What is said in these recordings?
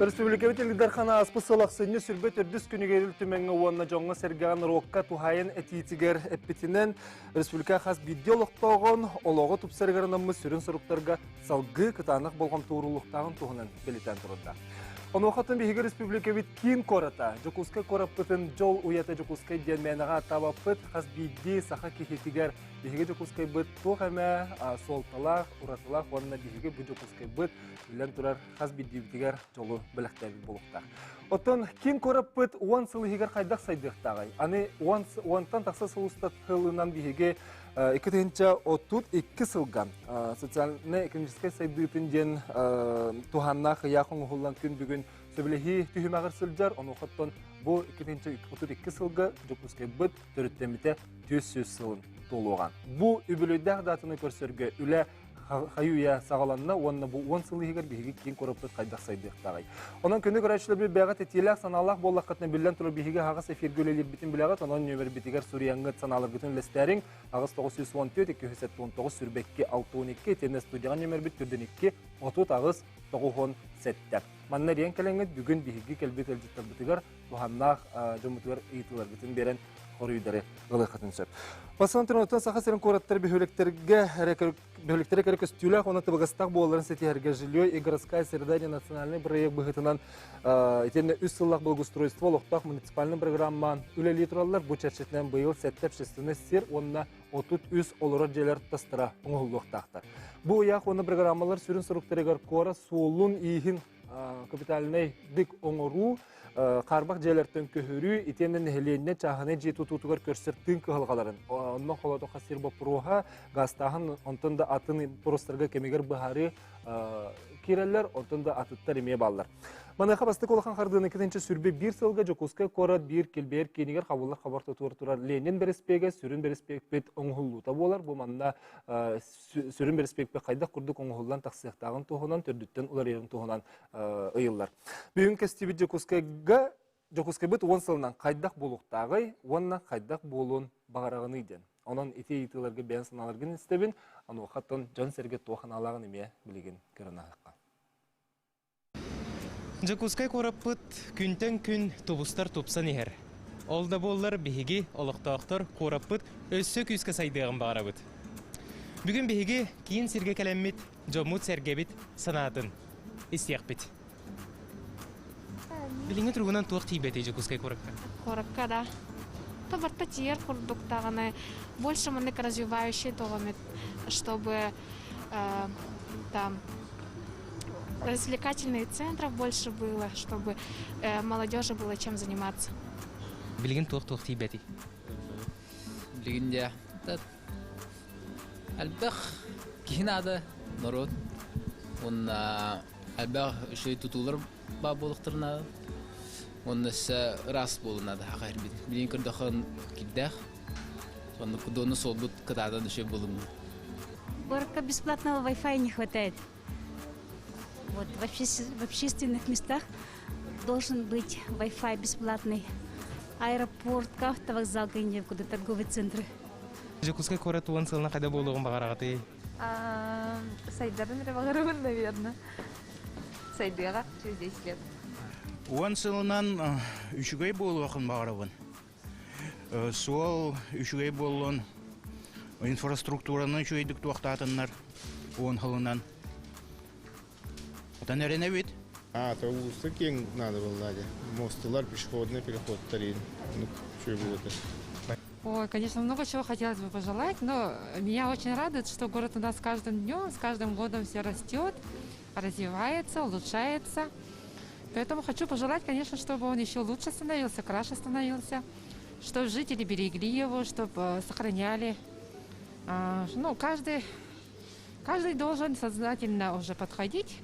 Республика телегдархана аспысылақ сөнне сүрбет үрдіс күнігеріл түменгі уанна жоңға сәргіған роққа тухайын әтейтігер әппетінен республика қас видеолықтауғын олығы тұпсарғарынамыз сүрін сұрықтарға салғы кытанық болған туырулықтағын туғынан белетен тұрында. Оны оқатын бейгі республика бит кейін кората. Жокускай кораппытын жол уяты Жокускай денменіға табаппыт қас бейді сақа кехетігер. Бейгі Жокускай бұт тоқ әмә солталақ, ұратылақ, онына бейгі бұ Жокускай бұт үлен тұрар қас бейді бітігер жолу біліқтәбі болуқтар. Отын кейін кораппыт 10 сылы егер қайдақ сайдықтағай. Аны 10-тан тақса сылыстат қылынан бейгі 2 сылған социально-экономическай сайдытын ден туханна қияқын ұғылан күн бүгін сөбілігі түйімағыр сылжар, оны ұқыттан бұл 2 сылға Жокускай бұд түріттеміте 200 сылын толуған. Бұл үбілейді ағдатыны көрсерге үлі Хаюя сағаланына, онына бұл 10 сылы егер бейгі кейін көріпті қайдақ сайдықтағай. Онан күні көрәшілі бір бәғат етелік саналақ болақ қатына білден тұры бейгі ағыз эфиргөлелер бітін біліғат, онан нөмір бітігер Сүрияңғыт саналыр күтін лестерін ағыз 914-279 сүрбекке 612, тені студияған нөмір біт түрден 2, 30 ағыз 917. Манна рейін кәліңгіт бүгін бейгі кәлбет әлжеттар бітігер, бұханнақ жомытығыр ұйтылар бітін берен қорыйдары ғылы қатын сөп. Басынан тұрматтан сақа сәрін қораттар бөхіліктерге кәрі көстілі, оны тұбығыстақ боларын сәтігерге жылой и городская средания национальный проект бұғытынан етені үз сыллақ благоустройство лоқтақ муниципальный программан үлелі тұралар бұл чәрчетінен бұйыл сәттәп шестіні сер, онына 30 үз олырар желер тастыра ұңғылықтақтар. Бұл ұяқ оны программалар сүрін сұрықтарығар қора суылын иихін капитальный дик оңыру, қарбақ жерлерден көхірі, итенен әленне чағыны жету тұтығыр көрсерттің кығылғаларын. Онын қолады қасыр бапыруға, ғастағын онтында атын бұрыстарға кемегер бұхары керелер, онтында атыттар емей балылар. Манайқа басты қолақан қардығын екетінші сүрбе бір сылға Жокускай корат бір келбер кенегер қабылар қабарты тұрар Ленин береспеге, сүрін береспекпет оңғылуыта болар. Бұл манна сүрін береспекпе қайдақ күрдік оңғылдан тақсияқтағын тұғынан, түрдіттен олар ерін тұғынан ұйылар. Бүгін кәстебет Жокускай бұт 10 сылынан қайдақ болуқтағай, онына қайдақ болуын бағарағын үйден. Онан ете-етілерге бән саналарғын істебін, аны оқаттан жан сәрге тоқын алағын еме білеген көрін ағыққа. Жокускай кораппыт күнтен күн тубустар тупсан ехер. Олда боллар беге олықтақтар кораппыт өссі күйіске сайдығын бағарабыт. Бүгін беге кейін серге кәлеммет жомут сәргебет санадын істияқ бет. Біліңі тұрғынан туақ тейбәте Жокускай корапқа? Корапқа, да. Табарта тиер курдуктағаны больше мынык развивающий тоғамет, чтобы там развлекательных центров больше было, чтобы молодежи было чем заниматься. Білген туақ тейбәте? Білген де, әлбәқ кейін ады народ, он әлбәқ үшей тұтулар ба болықтырына, он өсі рас болынады ағайыр бет. Білген күрдіқын кеддәқ, оны күдоны сол бұд кытадан үшей болымды. Горка бесплатного Wi-Fi не хватает. Вот, в общественных местах должен быть Wi-Fi бесплатный. Аэропорт, автовокзал, куда торговые центры. Жокускай корат 10 сылына қайда болуғын бағарағаты? Сайдарын бағарығын, наверное. Сайдыға через 10 лет. 10 сылынан үшігей болуғын бағарығын. Сол үшігей болуын инфраструктураны үшігейдік туақтатынлар 10 сылынан. Это, наверное, вид. Автобусы кең надо было, Надя. Мостылар, пешеходный переход, тарин. Ну, что будет? Ой, конечно, много чего хотелось бы пожелать, но меня очень радует, что город у нас с каждым днем, с каждым годом все растет, развивается, улучшается. Поэтому хочу пожелать, конечно, чтобы он еще лучше становился, краше становился, чтобы жители берегли его, чтобы сохраняли. Ну, каждый должен сознательно уже подходить.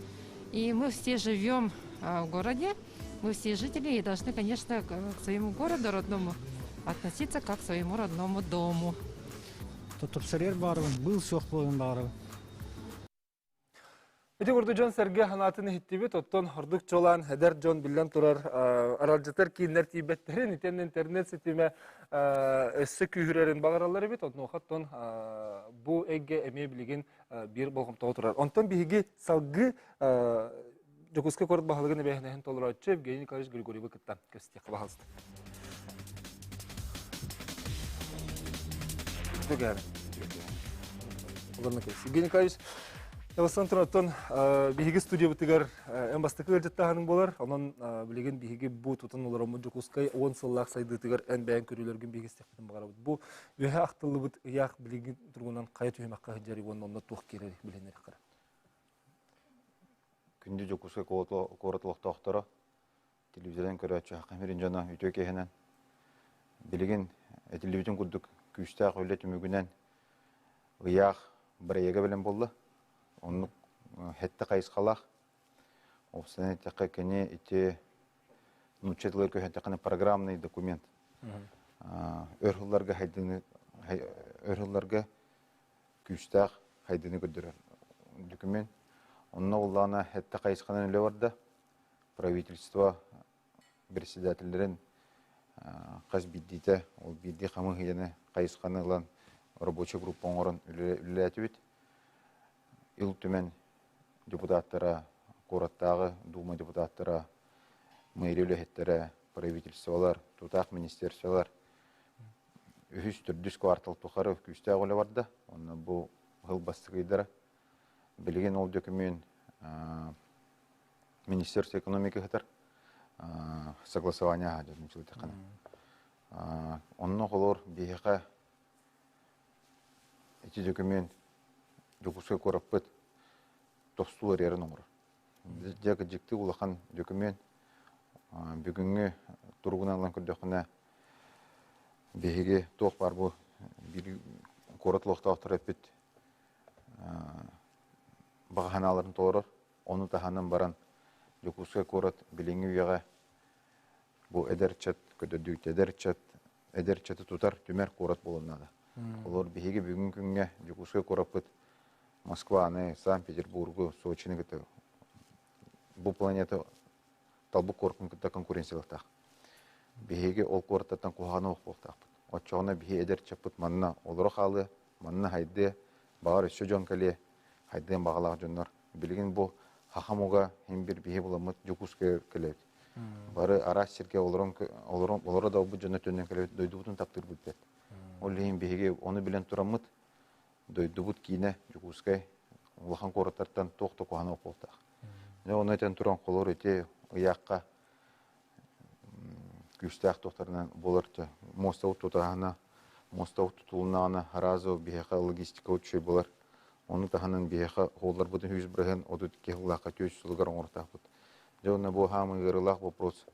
И мы все живем в городе, мы все жители и должны, конечно, к своему городу родному относиться как к своему родному дому. Топсарер барывын, был сёқ болын барывын. Эти горды Джон Серге ханатын хиттибит, оттон хордук жолан, хедер Джон билен турар, аралжатар кейінлер тибеттерин, итен интернет сетиме өссі күйірерін бағаралары бит, оттон оқтон бу эге эме билеген бир болғым тоғы турар. Онтон биһиги салгы жокуска корд бағалығын бәйінәхін толыр өтчі, Евгений Николаевич Григорьевы кыттан көстек бағалысты. Евгений Николаевич, Елсантыраттан биһиги студия бутыгар эм бастыкы өлжеттаханың болар. Онан билеген биһиги бу тутан оларамы жокускай 10 сыллак сайдытыгар эн бәйін көрүлөргөн биһиги стектен багарабыт. Бу үһә актылы бут як билеген тургунан кая түймәккә хәҗәри оннан тух керер биленер кара. Күндү жокускай коротлык тохтора телевизордан көрөчү камерин жана үтө кехенен билеген телевизион курдук күчтә көлөт мүгүнен як бер еге белән булды. Onu hette kayıskalak. O sene tekrar kene ite nuçetler köy hette kene programlı dokument. Örhüllerge haydını örhüllerge güçtak haydını götürür. Dokument. Onun oğlana hette kayıskanın öyle vardı. Правительство председательlerin kaz biddite o biddi kamı hiyene kayıskanılan рабочий группа оңорон үлелетибит. Ил түмен депутаттара, Кураттагы дума депутаттара, мэрия үлехеттері, правительстволар, тутақ министерстволар үхіс түрдіс квартал тұқары күстә олы барды. Оны бұл ғыл бастығыдары. Білген ол документ Министерство экономики хатар согласования хадырын жылды қана. Онны қолор бейіға эти документ Жокускай кораппыт тостулар ерін оңыр. Дегі жекті улақан документ бүгінгі тұрғынанлан көрдіқіне бейге тоқ бар бұл бір коратлықта ақтыр өппет бағаналарын толырыр. Оны таханын баран Жокускай корат біліңі үйеға бұл әдерчат, көдірдүйт әдерчаты тұтар түмер корат болынады. Олар бейге бүгін күнге Жокускай кораппыт Москваны, Санкт-Петербургу, Сочины гыты. Бу планета талбу коркун гыта конкуренциялыктак. Беге ол кортаттан куханы окпоктак. Очоғына беге эдер чапыт манна олору халы, манна хайды, багар өсө жонкале, хайдын багалак жоннор. Билген бу хахамуга хем бир беге буламыт Жокускай келет. Бары арас сирке олору да бу жонна төннен келет, дойдубутун таптыр бүтет. Ол хем беге оны билен турамыт. Дойдубут кийне Жокускай улахан кораттардан тоқты куханы окултақ. Оны айтан туран қолор өте ұяққа күштақ тоқтарынан болырды. Мостауыт тұтағына, мостауыт тұтылынағына харазы бейеқа логистика өтшей болар. Оны тағынан бейеқа қолдар бұдың 100 бірген оды кеғылаққа 300 жылғар оңыртақ бұд. Оны бұл хамы ғырылақ вопрос.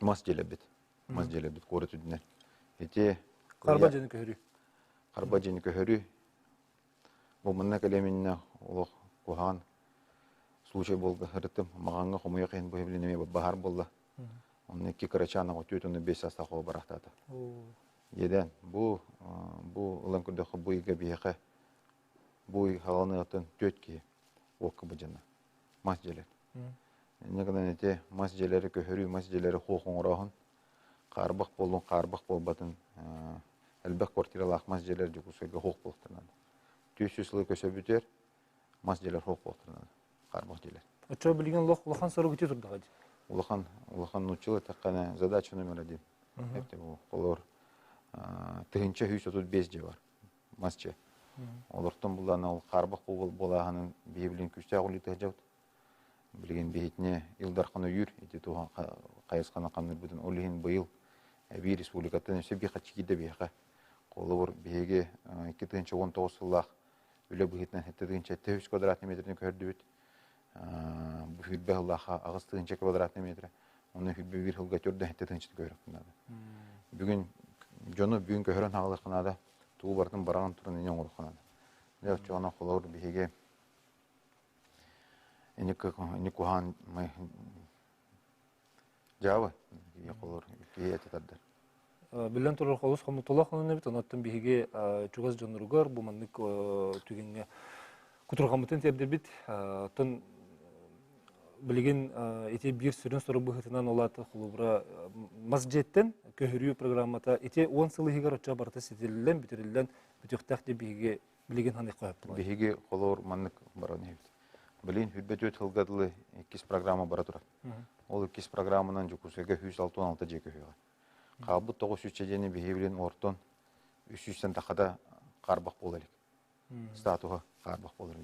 Мас желебет қоры түдінер. Карбаджаны көхөрү. Карбаджаны көхөрү. Бу мынна келеминне улук кухан случай болды. Хыртым маганга хомуя кыйын бу билинеме бахар болды. Онны ки карачана отөтүнү 5 астакы барактады. Еден бу улан күндө бу иге бияка бу халаны атын төтки оккабыжана. Масжелер. Негенен эте масжелери көхөрү масжелери хокоңорогун карбак болбатын әлбәк квартиралақ масжелер Жокускайга хоқ болықтырнады. 200 жылы көсі бүтер, масжелер хоқ болықтырнады, қарбақ желер. Өтші білген ұлақан сұры күте тұрды ғады? Улахан училы таққаны задача номер 1. Әпте бұл олар тығынча 135 же бар, масче. Оларттан бұлданы ол қарбақ болағанын бейбілін күшті ағылы тұғы Білген бейітіне илдарқаны үйір, еті туған қайысқаны қаныр бұдың олығын бұйыл әбей республикаттан өсе бейқа чекейді бейқа. Қолы бұр бейге 2019 сыллақ өлі бұхетінен 7 квадратный метрден көрді бүт. Бұл хүлбе ғыллаға ағыз 2 квадратный метрі. Оны хүлбе бір ғылға түрді 7 көріп. Бүгін жоны бүгін көрін ағылы қынады, туы бардың бараған тұрын енен ұры қынады. Жоғына қолы бұр бейге Никухан жавы, я қолыр кей әтетадыр. Билен турар холус хомутулах хонны бит онаттан биһиге чугас жонноргор бу маннык түгенге кутургамытын тердер бит тон билеген эти бир сүрүн сору быһытынан олаты хулубра масжеттен көһүрүү программата эти 10 сылыгар оча барта сетилен битерилен бүтүктак деп биһиге билеген ханы коюп турат. Биһиге холор маннык баран хит. Билин хүббөтөт хылгадылы 2 программа бара турат. Ол 2 программанан жукусеге 166 жеке хөйгө. Кабыт 900 бихевлен ортон 300 тахада карбак болалык. Статуга карбак болалык.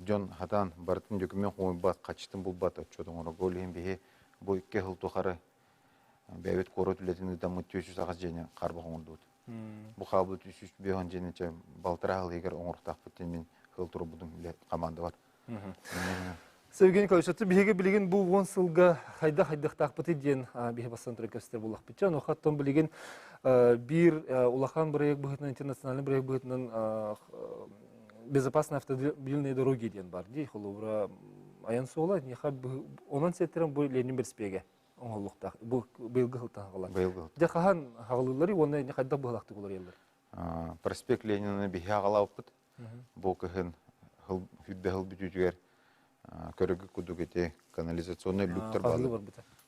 Жон хатан бартын документ койбат качтын булбат отчодон ора голем бихе бу 2 жыл тохары бәбет корот үлетин да 300 сагыз жене карбак оңдут. Бу кабыт 300 бегон женече балтырагыл егер оңортак битен мен хыл туру будун команда бар. Sevgili Николаевич, bihiге билеген бу 10 сылга хайда-хайдах тақпыты ден бихе бассан трекастер болақ бітча. Но хаттан билеген бир улахан проект бұғытынан, интернациональный проект бұғытынан безопасный автомобильные дороги ден бар. Дей, холовра аян сола, онан сеттерен бұл Ленин Берспеге оңғылықтақ. Бұл бейлгі ғылтан ғалар. Де қахан ғалылары, оны не қайда бұғылақты болар елдер? Проспект Ленина бихе ағалау бұд. Бұл кіхін хүббе ғыл бүтүтігер көрігі күдігіте канализационный люктар балы.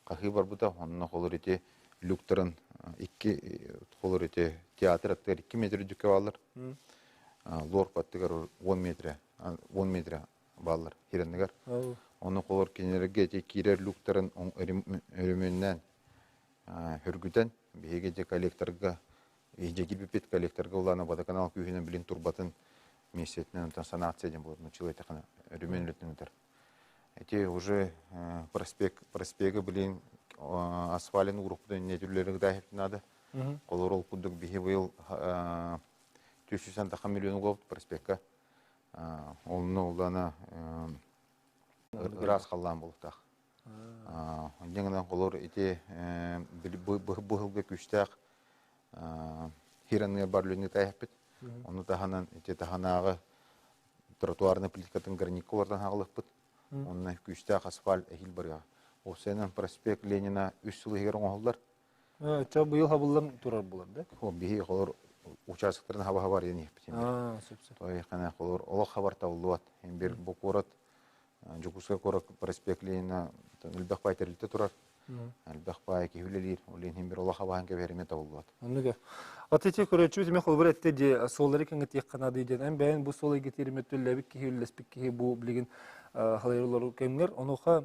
Қақы бар бұта, онына қолыр ете люктарын 2 театр аттығар 2 метр дүкі балыр. Лор паттығар 10 метр балыр херендігер. Оны қолыр кенерге ете керер люктарын өріменнен хүргіден бейге де коллекторға, ежеге бепет коллекторға оланы водоканал күйінен білін турбатын месетінен санацияден болады. Чыл айтақына өрімен үлетінің өтір. Эти уже проспекты блин асфальтный группадан нетүрлерге дайып надо. Колор ол кудук бихи быйыл 300 миллион голд проспектка. Олны улана раз халлан болуктак. Деңнен колор эти быгылга күчтак хиранны барлыгы дайып бит. Оны таханан эти таханагы тротуарный плиткатын граникалардан хагылып бит. Онна күчтак асфальт эхил барга. Осенен проспект Ленина 3 жыл егер оңолдар. Ча быйыл хабылдан турар булар да? О, бихи колор участоктарын хаба бар яни битен. Той кана колор олох хабар табылат. Бир бу корот жукуска корот проспект Ленина илбек пайтерлите турар. Илбек пай күйүлелер. Олен бир олох хабаан кебереме табылат. Анныга. Атете көрөчү деме холбар этте де соллары кеңге тек кана дейден. Эм бәен бу солай гетерметөлләбик күйүллеспик ки бу билген халырлар кемнер онуха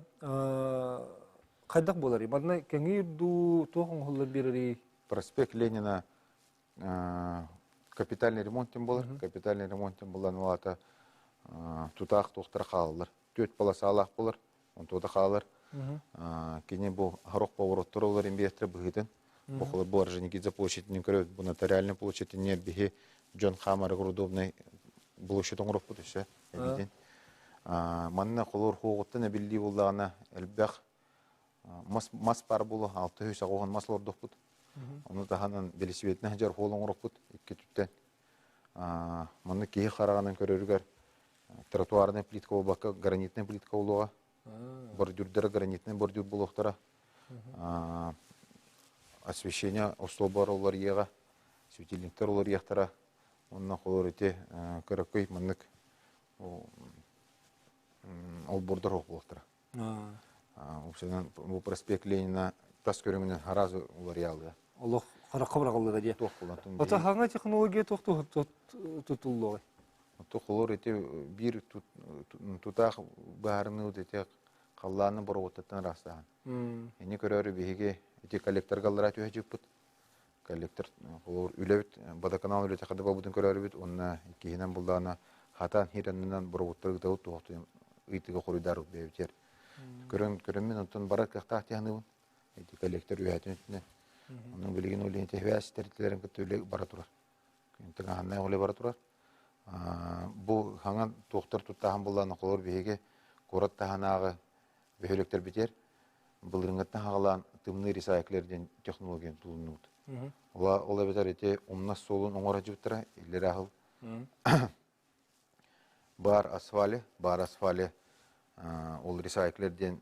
кайдак болар. Мадна кеңге ду тоғын холлар берери. Проспект Ленина капитальный ремонттен болар. Капитальный ремонттен болан вата тутак тоқтар қалалар. 4 полосалак болар. Он тода қалалар. Кене бу харок повороттор олар инвестор быгытын. Бохолар болар Женикидзе площадьнен көрөт. Бу нотариальный площадьтен не биги Джон Хамар грудовный площадь оңроп бүтүшө. Манна колор хоғыттын әбілді болдағына әлбәқ мас бар болу 600 ағуған маслар доқпыд. Оны тағанын велосипедіне жар қолын ұрықпыд, 2 түттен. Манны кейі қарағанын көрерігер тротуарный плитка болбаққа, гранитный плитка болуға, бордюрдері гранитный бордюр болуқтара, освещение ұстол олар еға, светильниктер олар еқтара, онына қолыр өте көреккөй маннык ол бордор оқылықтыра. Бұл проспект Ленина тас көріңінен харазы олар ялды. Олық қараққа бірағылды да де. Тоқ болатын. Ата хаңа технология тоқты тұтылды ғой? Тоқ олар өте бір тұтақ бәріні өте қалланы бұр оттаттан растаған. Ені көрері бейге өте коллектор қалдыра түйе жүк бұд. Коллектор олар үләбіт, бадаканал үләті қады бабудың көрері біт, онына кейінен бұлдағына хатан хиранынан бұр оттырғы дауыт тоқты ыйтыга хорыдар бевтер. Көрөммен онтон барат кахтах тяхныбын. Эти коллектор үйәтін үтіне. Оның білген олен тәхвәс тәртілерін күтті өлі бара тұрар. Күнтіға ханнай оле бара тұрар. Бұл хаңан тоқтар тұттағын болдағын қолыр бейге корат тағанағы бөхелектер бетер. Бұлырыңғаттан хағалан тымны ресайклерден технологиян тұлыны ұд. Ола бетер ете омнас солын оңора жүптіра, елер ағыл. Бар асфали, ол ресайклерден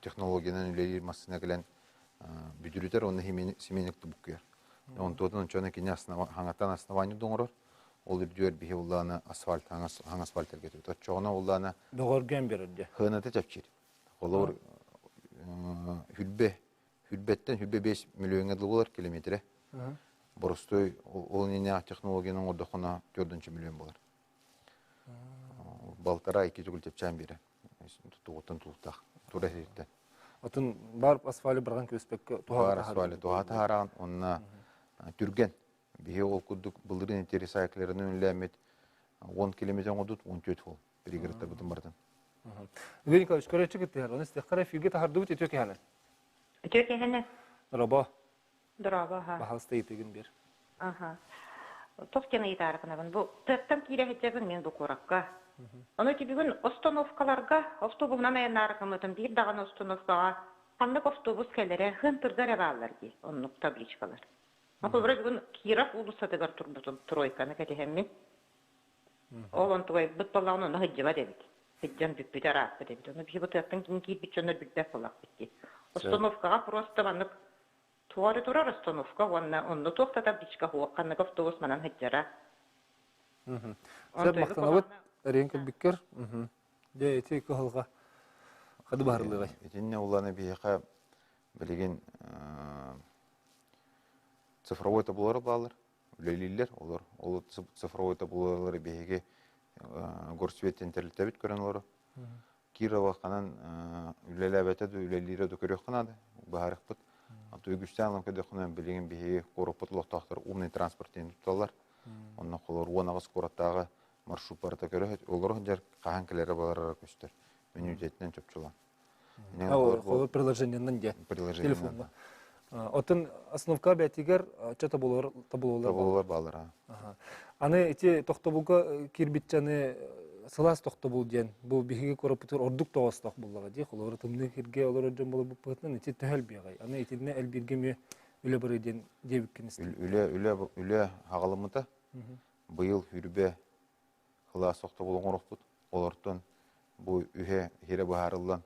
технологияның үлелер массына кілен Büdürüter onu semenlikti bukkuyor. On to'dan çona kine hangatan основанию доңорор. Ол үрдүөр бихи улланы асфальт, хаң асфальт эргетип. Чоғына улланы Doğurgen birinde. хынаты чапчир. Олор хүлбеттен 5 миллион доллар километре. Боростой ол нене технологияның ордохона 4 миллион болар. Балтара 2 жүгіл тепчан бері. Туғыттан туғыттақ. Тура сереттен. Отын бар асфальы барған көспекке Бар асфальы туғаты хараған. Онына түрген. Бихе ол күрдік бұлдырын интересайклерін өніләмет 10 километрен ғодут 14 ол. Перегіріттер бұтын бардын. Игорь Николаевич, көрәтші кеттігер. Оны стеққара фирге тахарды бұт етөке хәні. Өтөке хәні? Дұраба. Дұраба, ха. Бағалысты етеген бер. Аха. Тоқтен айтарықынабын. Бұл тәттім кейлі хетебін мен бұл қораққа. Оны кебігін остановкаларға, автобусынан айынарықымытын бір даған остановкаға қандық автобус кәлері ғын тұрдар әбалар ке, онық табличкалар. Бұл бір бүгін Киров улысадығар тұрмытын тройканы кәтехеммен. Ол онтығай бұт балағын оны ғыджыва дебіт. Ғыджан бүкбіт арақпы дебіт. Оны бір бұтықтың кейін кейт бүтченер бүкбәк болақ бітті. Остановкаға просто ваннық туары тұрар остановка, онны тоқта табличка хуақ қандық автобус манан ғыджара. Сәп мақтанабыт, әрен кәлбіккер. Де еті екі ғылға қады бағырлығы. Етінне оланы бейеқа білеген цифровой табулары балар, үлелейлер, олар цифровой табулары бейеге горсветтен тәрілтәбіт көрін олары. Кирова қанан үлеләбәтәді, үлелері дөкірек қанады, бағарық бұд. Үйгістен алым көді қынан білеген бейеге қорыппытлық тақтар умный транспорттен тұталар. Онна қолар онағыз қораттағы маршрут барыта көрі, олар жер қаған кілері баларара көстер. Мен үдетінен чөпчулан. Қолар приложениянын де. Телефонға. Отын основка бәтігер ча табулар? Табулар балар. Аны эти тоқтобулға кирбитчаны сылас тоқтобул ден. Бұл бігеге көріпітер ордық тоғыстақ болуға дей. Олар тымны кирге олар өджен болып бұқтынан эти төхәл бейғай. Аны етіне әлберге ме үлі бірі ден дебіккеністі. Үлі ағалымыта бұйыл хүрбе қыла соқты болуң орық бұд. Олардың бұл үйе хері бағарылдан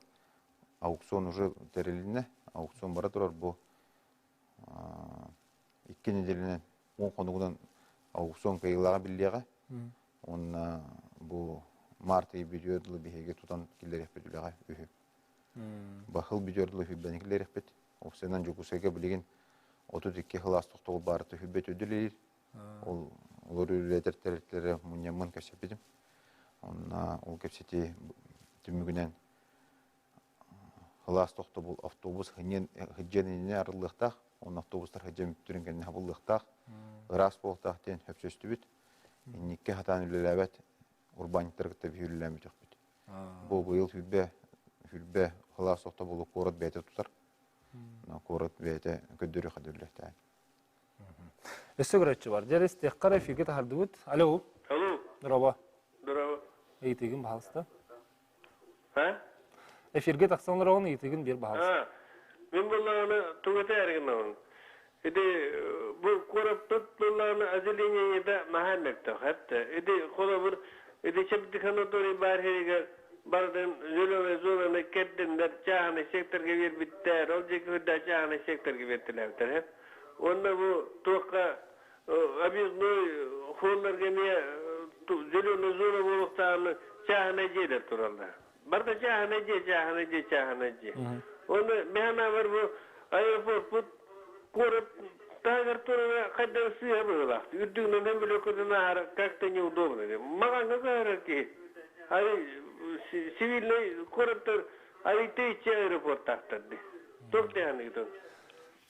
аукцион уже тәреліне, аукцион бара тұрар бұл 2 неделінен 10 қонығыдан аукцион кайылаға білдеға. Онна бұл марты бүйдерділі бейге тұтан келер екпет үліға үйе. Бақыл бүйдерділі хүббәні келер екпет. Оқсайынан жүкісеге білеген 32 қылас тоқтығы барыты хүббет өділер. Олар үлетер тәреттері мұнямын көсепедім. Ол көпсеті түмігінен қылас тоқты бұл автобус хыдженіне арылықтақ. Он автобустар хыджен мүптірінген хабылықтақ. Ғырас болықтақ ден хөпсөсті бүт. Никке хатан үлеләбәт урбаниттар кітті бүйіліләмі жоқ бүт. Бұл бұйыл хүлбе қылас тоқты бұл қорат бәйті тұтар. Қорат бәйті көддері қадырлықта. Өсі көрәтші бар. Дәрі стеққара фирге тахарды бұд. Алло. Алло. Дұраба. Дұраба. Ейтеген бағалысты. Ха? Фирге тақсанлар оғын ейтеген бер бағалысты. Мен бұллағаны тұғыта әрген ауын. Эди бұл қораппыт бұллағаны әзіленейді махамекті қатты. Эди қола бір, эди шептіханаторий бар херіге бардын зөлөне золаны кәттіндер чағаны секторға вербіттер, ол жекі хүдда чағаны секторға вертіләвтер. Онда бұл тұққа объездной холларға не зөлөне зоны болуқтағаны чағаны жейдер тұралда. Барда чағаны же. Оны мәна бар бұл аэропорт бұд қорып тағыр тұрына қайдан сыйа бұғылақты. Үрдігінен әм білі көрден ағара как-то неудобно. Маған қағара ке. Сивильный қорыптар айтайчы аэропорт тақтарды. Тоқты яғынығыдан.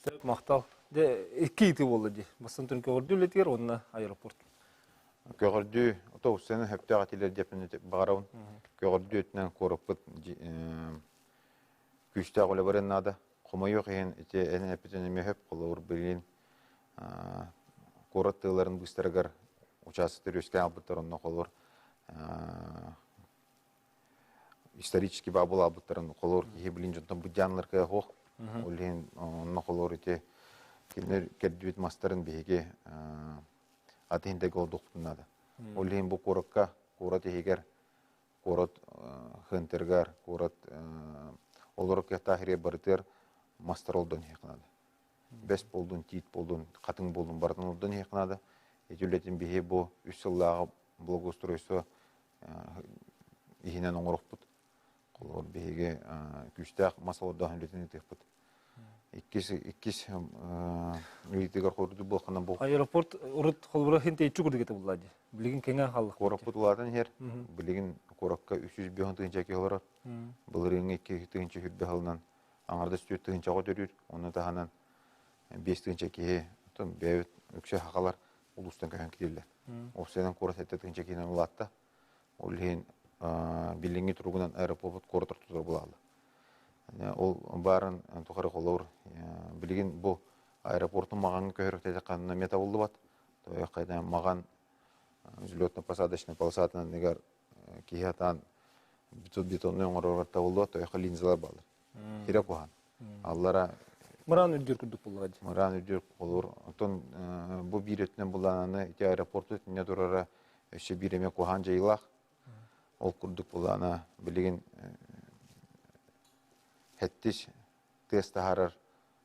Сәп мақтал. Екі еті болды де. Басын түн көгірді өлетер, онына аэропорт. Көгірді отауыстаны хөптіға телер депіні бағарауын. Көгірді өтінен қорып бұд күштәк олы барын нады. Құмай yok ең әте әнен әпетенеме хөп қолы ұр білген қорат тығыларын бұстарығар участықтар өскен албыттар онына қолы ұр исторический бабыл албыттарын қолы ұр кейі білген жонтан бұдянлар кәй қоқ. Олеген онына қолы ұр әте кәрдует мастарын бейге атығындегі ол доқтынады. Олеген бұл қорыққа қорат егер қорат хынтыргар, қорат олар кәтахире барытыр, мастер олдан хекнады. Бес болдun, тит болдun, қатын болдun, бардың олдан хекнады. Этюлетин бихе бу үссыллағы благоустройство ихинен оңырық бұд. Қолғыр бихеге күштәқ масалардан үлетін етек бұд. Иккис үлетегер қорды болғаннан бұл. Аэропорт ұрыт қолбыра хенте чүгірді кеті бұлады. Білеген кеңен халық. Қорық бұдылатын хер. Білеген қораққа 305 тығынша кеғылар. Бұлырың 2 тығынша хүрбе халынан. Аңарда 4 тығынша қот өрір. Оны тағанан 5 тығынша кеге. Бәйбіт өкше хақалар ұлыстан көйен кетелер. Осыдан қоры 7 тығынша кеген ұлатта. Ол хен білінгі тұрғынан аэропорт қорытыр тұтыр бұлады. Ол барын тұқары қолауыр. Білген бұл аэропорттың маған көйіріктеді қанына мета болды бат. Той қайдан маған взлетно-посадочный полосатынан негер кейхатан бетонный оңырғырта болды бат. Той қа линзалар балыр. Керек бұған. Аллара Мұран үрдер күрдік болады. Мұран үрдер қолауыр. Онтон бұл биретінен бұлананы әте аэропорты өтіне тұрары өші биреме қоған жайлақ. Ол күрдік бұланы білген Хеттиш теста харар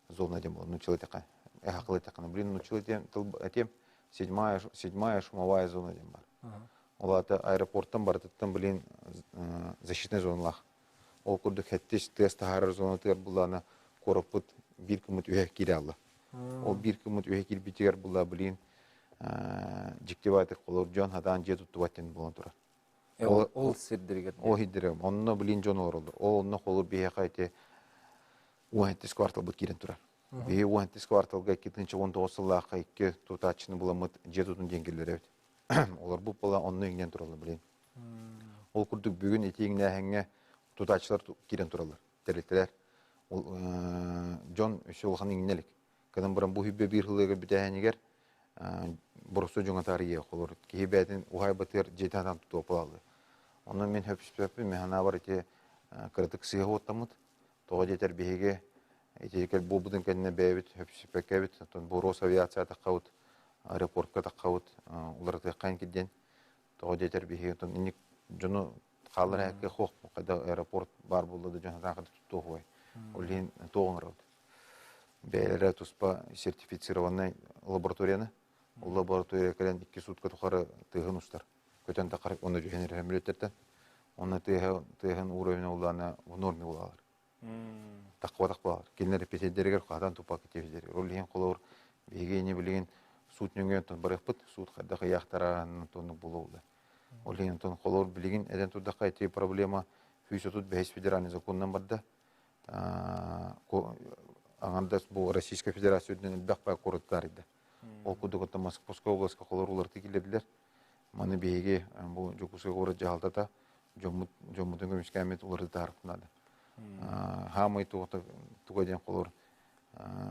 зона дем был, научил это эхақлы тақаны. Блин, научил этим седьмая шумовая зона дем бар. Олата аэропорттан бар, таттан блин защитный зоналах. Ол күрдік хеттиш теста харар зона тер булана корапут бир кымыт үйе кире алла. Ол бир кымыт үйе кире битер була блин жиктебайты қолор жон хадан же туттубаттен булан турар. Ол сирдерген. Ол хиддерем. Онно билин жон оролду. Ол онно қолор бие қайте уахеттес квартал бұт керен тұрар. Бие уахеттес кварталға 19 сыллаққа 2 тұтатшыны бұламыд жетутын денгелер әвет. Олар бұл бұла онно еңнен тұралар білейін. Ол күрдік бүгін етегіне әңге тұтатшылар керен тұралар. Тәреттелер. Жон үші олған еңнелік. Кәдім бұрын бұл хүббе бір ғылығы бітәхенегер бұрысы жоңа тарие қолыр. Кейі бәдін ұғай бұтыр жеті адам тұту опылалды. Оны мен хөпсіппі, мен хана бар ете кірдік сыға оттамыд. Тоға жетер бейге, етекел бұл бұдың кәдіне бәйбіт, хөпсіппі кәбіт. Бұл Рос авиация таққауыд, аэропортқа таққауыд, олар таққайын кеден. Тоға жетер бейге, жоны қалыр әкке қоқ, қайда аэропорт бар болды, жоны таққады тұтту қой. Ол ең тоғын рауд. Бәйлері тұспа сертифицированный лабораторияны. Ол лаборатория кәлен 2 сутка тұқары тығын ұстар. Көтен тақар оны жүйенер әмілеттерден. Оны тығын уровень оланы норме олалар. Таққыва тақпалар. Келінер репетедергер қадан тұпа кетевіздер. Ол ең қолауыр бейгейіне білеген суд нөңген тұн барық бұд. Суд қайдақы яқтарағанын тұнық бұл олды. Ол ең тұн қолауыр білеген әден тұдаққа әте проблема фүйсетуд бәйс федеральный законнан барды. Аңандас бұл Российская Федерация өдінен үлбәқпай қорыттар еді. Ол күдігітті Москвасқа обласқа қолар олар текелерділер. Маны бейге бұл жүкісі қоры жағалдата жомудың көмішке әмет оларды тарықтынады. Хамай туғаден қолар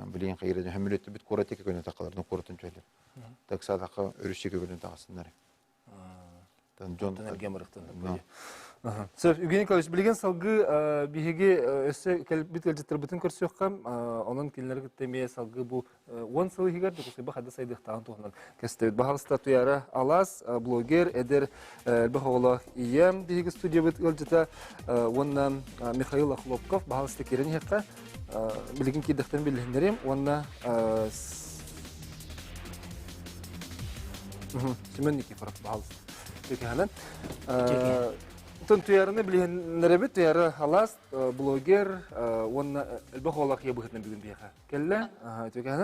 білейін қайырады. Хөмілетті бүт қора теке көне тақалардың қорытын жөйлер. Тақса тақы өрішеке көне тақасындар. Жон әрген барықтан. Сөз, Евгений Николаевич, білген салғы бейге өсі бит кәлжеттер бұтын көрсі өққам, оның келінлері күттемее салғы бұл 10 сылы егер, дүкісі бұл қады сайдықтағын туғынан кәстәуіт. Бағалыста туяры Алас, блогер, әдер әлбі қоғылы ием бейге студия бұт кәлжетті, онна Михаил Ахлопков, бағалысты керен еққа, білген кейдіқтен білгендерем, онна Семен Никифоров бағалысты. Тон туярыны білгенлері бі, туяры Алас, блогер, онна әлбі қолақ ебіғітін бүгін бейға. Келі,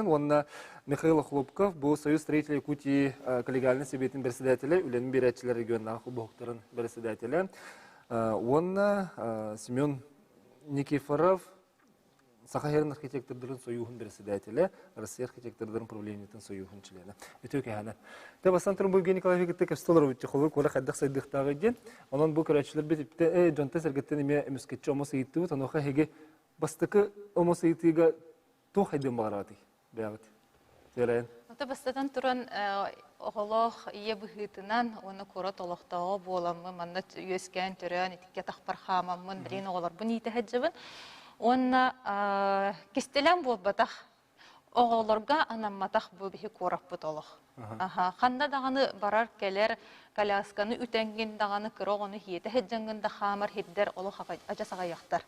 онна Михаил Хлопков, бұл Союз строителей Якутии коллегиальный себетін председателі, үлінің берәтчілер регионнағы құлбоқтарын председателі. Онна Семен Никифоров, Сахарин архитектордарын союхын председателі, Россия архитектордарын правлениетін союхын члені. Өте өкәйәні. Та бастан тұрын бұл Евгений Николаевич кетті кәпстолар өтті қолы, көрі қайдақ сайдықтағы ген. Онан бұл көрәтшілер бетіпті, жонта сәргеттен еме өміскетші омасы еттігі, таноқа хеге бастықы омасы еттігі тоқ хайдың бағараты. Бәғыт. Сөйләйін. Ота бастатан тұрын оғылық ие бұғытынан, оны көрі толықтағы боламы, манна өскен түрін, етікке тақпархамамын, білейін оғылар бұн еті әджібін. Онна кестелен бол батақ оголорга анамматах бу бихи кораппыт олох. Аха, ханна даганы барар келер, колясканы ütengин даганы кырогону хиете хеджангында хамар хиддер олох ажасага яктар.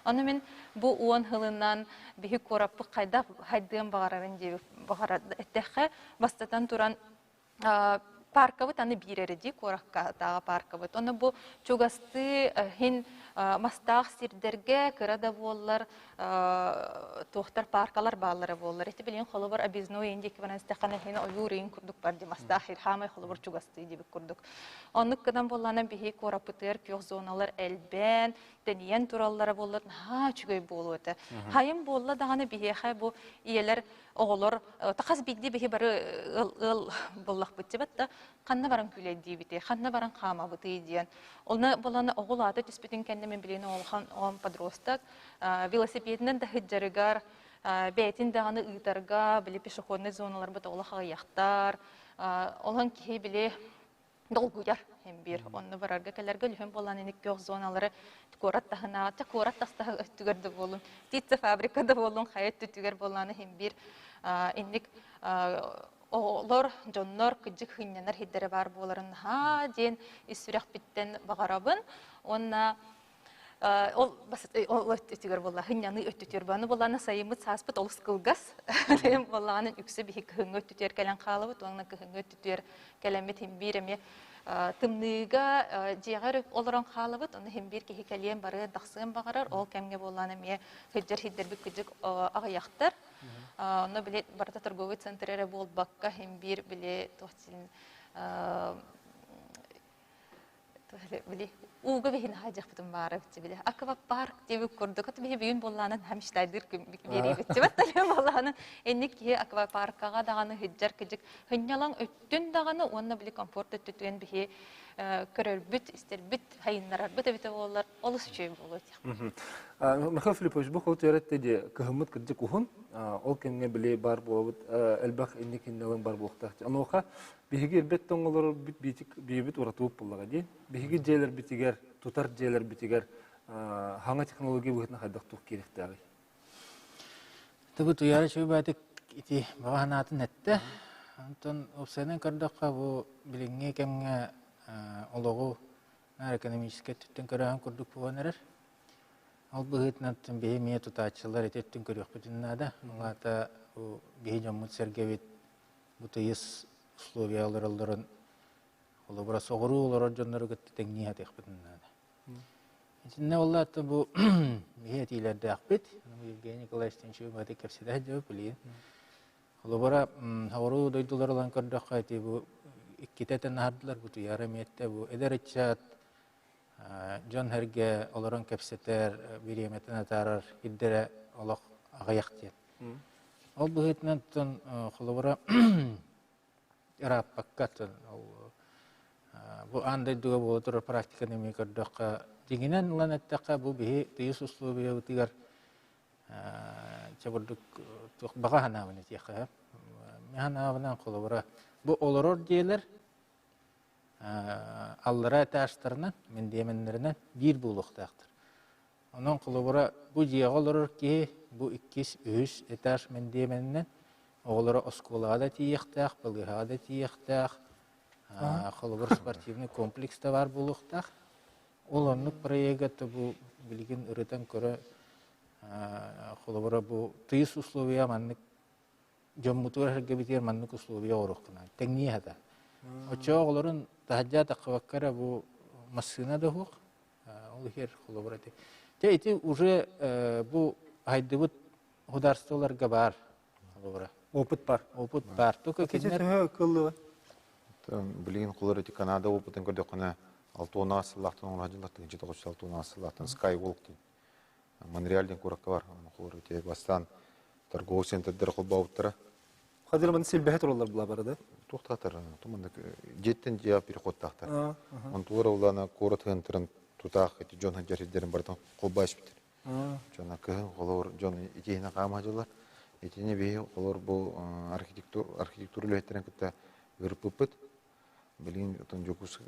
Аны мен бу уон хылынан бихи кораппы кайда хайдыган багарарын деп багара эттехе бастатан туран паркабыт аны биререди коракка тага паркабыт. Оны бу чугасты хин мастах сирдерге кырада боллар тохтар паркалар баллары боллар. Эти билен холобор объездной индик вана стахана хин оюрин курдук барди мастах хамай холобор чугасты дип курдук. Оны кадан боллана бихи корапытыр пёх зоналар элбен тениен тураллары боллар ха чугай болуты. Хайым болла даганы бихи бу иелер оголор такас бидди бихи бары ыл боллак битебетта канна баран күләди бите канна баран хама бите диен. Оны боллана оголады түспетин мен билени олхан он подросток велосипединен да хиджарыгар бетин даганы ыйтарга биле пешеходный зоналар бата олаха яктар олхан ки биле долгуяр хембир онны барарга келерге лүһем болан эник пёх зоналары корат тахына та корат таста түгәрдә болун титсе фабрикада болун хаят түгәр боланы хембир эник олор жоннор кыжык хыннанар хиддере бар боларын ха ден исүрәк биттен багарабын онна ол бас ол өттүгөр болла хынняны өттүтөр баны болланы сайымыт саспыт олус кылгас дем болланы үксө бихи кыһыңы өттүтөр келен калыбыт онна кыһыңы өттүтөр келемет химбиреме тымныга жегер олорон калыбыт оны химбир кихи келем бары даксын багарар ол кемге болланы ме хыджар хиддерби кыжык агаяктар оны биле барта торговый центрере бол бакка химбир биле тохтин били уга бихин хажах бутун бары били аква парк деп көрдүк ат бихи бүгүн болланын хамштайдыр бери битчебат талем болланын энник ки аква паркага даганы хиджар кыжык хынялаң өттүн даганы онна били комфорт өттүгөн бихи көрөрбүт истербит хайыннарар бите боллар олус чөй болот. Михаил Филиппович бу хол төрөттө де кыһымыт кыжык ухун ол кемге биле бар болот элбах энник хиннелен бар болуктак. Аноха биһиги элбет тоңолор бит уратып буллага ди. Биһиги жээлер битигер, тутар жээлер битигер хаңа технология бутна хадак тук керектеги. Табу туяра чөбатык ити баганатын этте. Антон опсенен кардакка бу билинге кемге ологу экономический түттен көрән күрдүк булганнар. Ал быгытнан беме тутачылар этеттен көрөк бүтүннада. Аңата бу бейжамут сергевит бутыйс условиялар алдырын олар бара согыру олар жоннору көттен ният экбитннада. Итинне оллаты бу ниятилерде акбит. Евгений Николаевич Тинчев кепседе жооп билин. Олар бара хавру дойдуларлан көрдөк айты бу иккитетен хардылар буту яраметте бу эдеречат жон херге олорон кепсетер биреметен атарар иддере олох агаяктен. Ол быгытнан тон холобора рап паккатын бу андай дуга болотур практика неме көрдөкка дигинен ланаттака бу бихи тыйыс условия утигар чабырдык бага ханабын тияка механабынан холобора бу олорор диелер аллара таштарынан мен деменнеринен бир булуктактыр. Онун кулубура бу жия олорор ки бу 2-3 этаж мен деменнен олора осколада тияктак, былгада тияктак, кулубур спортивный комплекста бар булуктак. Олорнун проекты бу билген үрөтөн көрө кулубура бу тыйыс условия маннык жоммутур херге битер маннык условия орукна. Теңни хата. Очоголорун тахажа такваккара бу машина да хук. Ол хер кулубурати. Те ити уже бу хайдыбыт государстволарга бар. Кулубура. Опыт бар. Опыт бар. Только кенер кыллы. Билген кулурати Канада опытын көрдүк кана 6 насыллактан 10 жылдык 96 насыллактан Skywalk дейт. Монреалден куракка бар. Кулурати бастан торговый центрдер кылбауттара. Хадыр мен силбехет олар була барда. Туктатыр. Туманда жеттен жия переходтактар. Онтура улана корот хентерин тутак эти жон хаджаридерин бартан кылбаш битер. Жона кы колор жон итейна камажылар. Итене бе колор бу архитектура леттерин кытта гырпыпыт. Билин тон жокус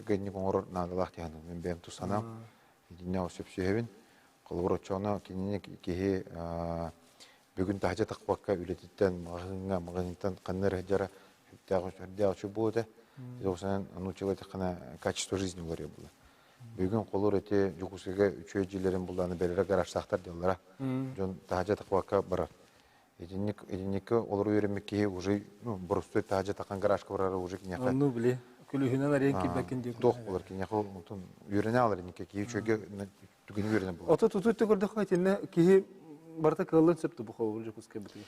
генни коңор надалах тяны. Мен бем тусанам. Итене осып сөйбин. Колор чона кинене кихи Бүгін тахажа тақпаққа үлетіттен мағыныңтан қаннар жара хүрдеғачы болды. Осынан научилась қана качество жизни говоря было. Бүгін қолыр өте жүкісіге үшөй жилерін бұлданы бәрірі гаражтақтар делдара. Жон тахажа тақпаққа барар. Единекі олар өйремекке уже бұрысты тахажа таққан гаражқа барары уже кенеқа. Ну, біле. Күлігінен арен кебәкен дейін. Тоқ болар кенеқа үйрене алар неке кей үшөйге түгін үйрене болар. Ота тұтыйты көрді қайтені кейі барта кылын сөпті бұл қолы жүкіске бітігі.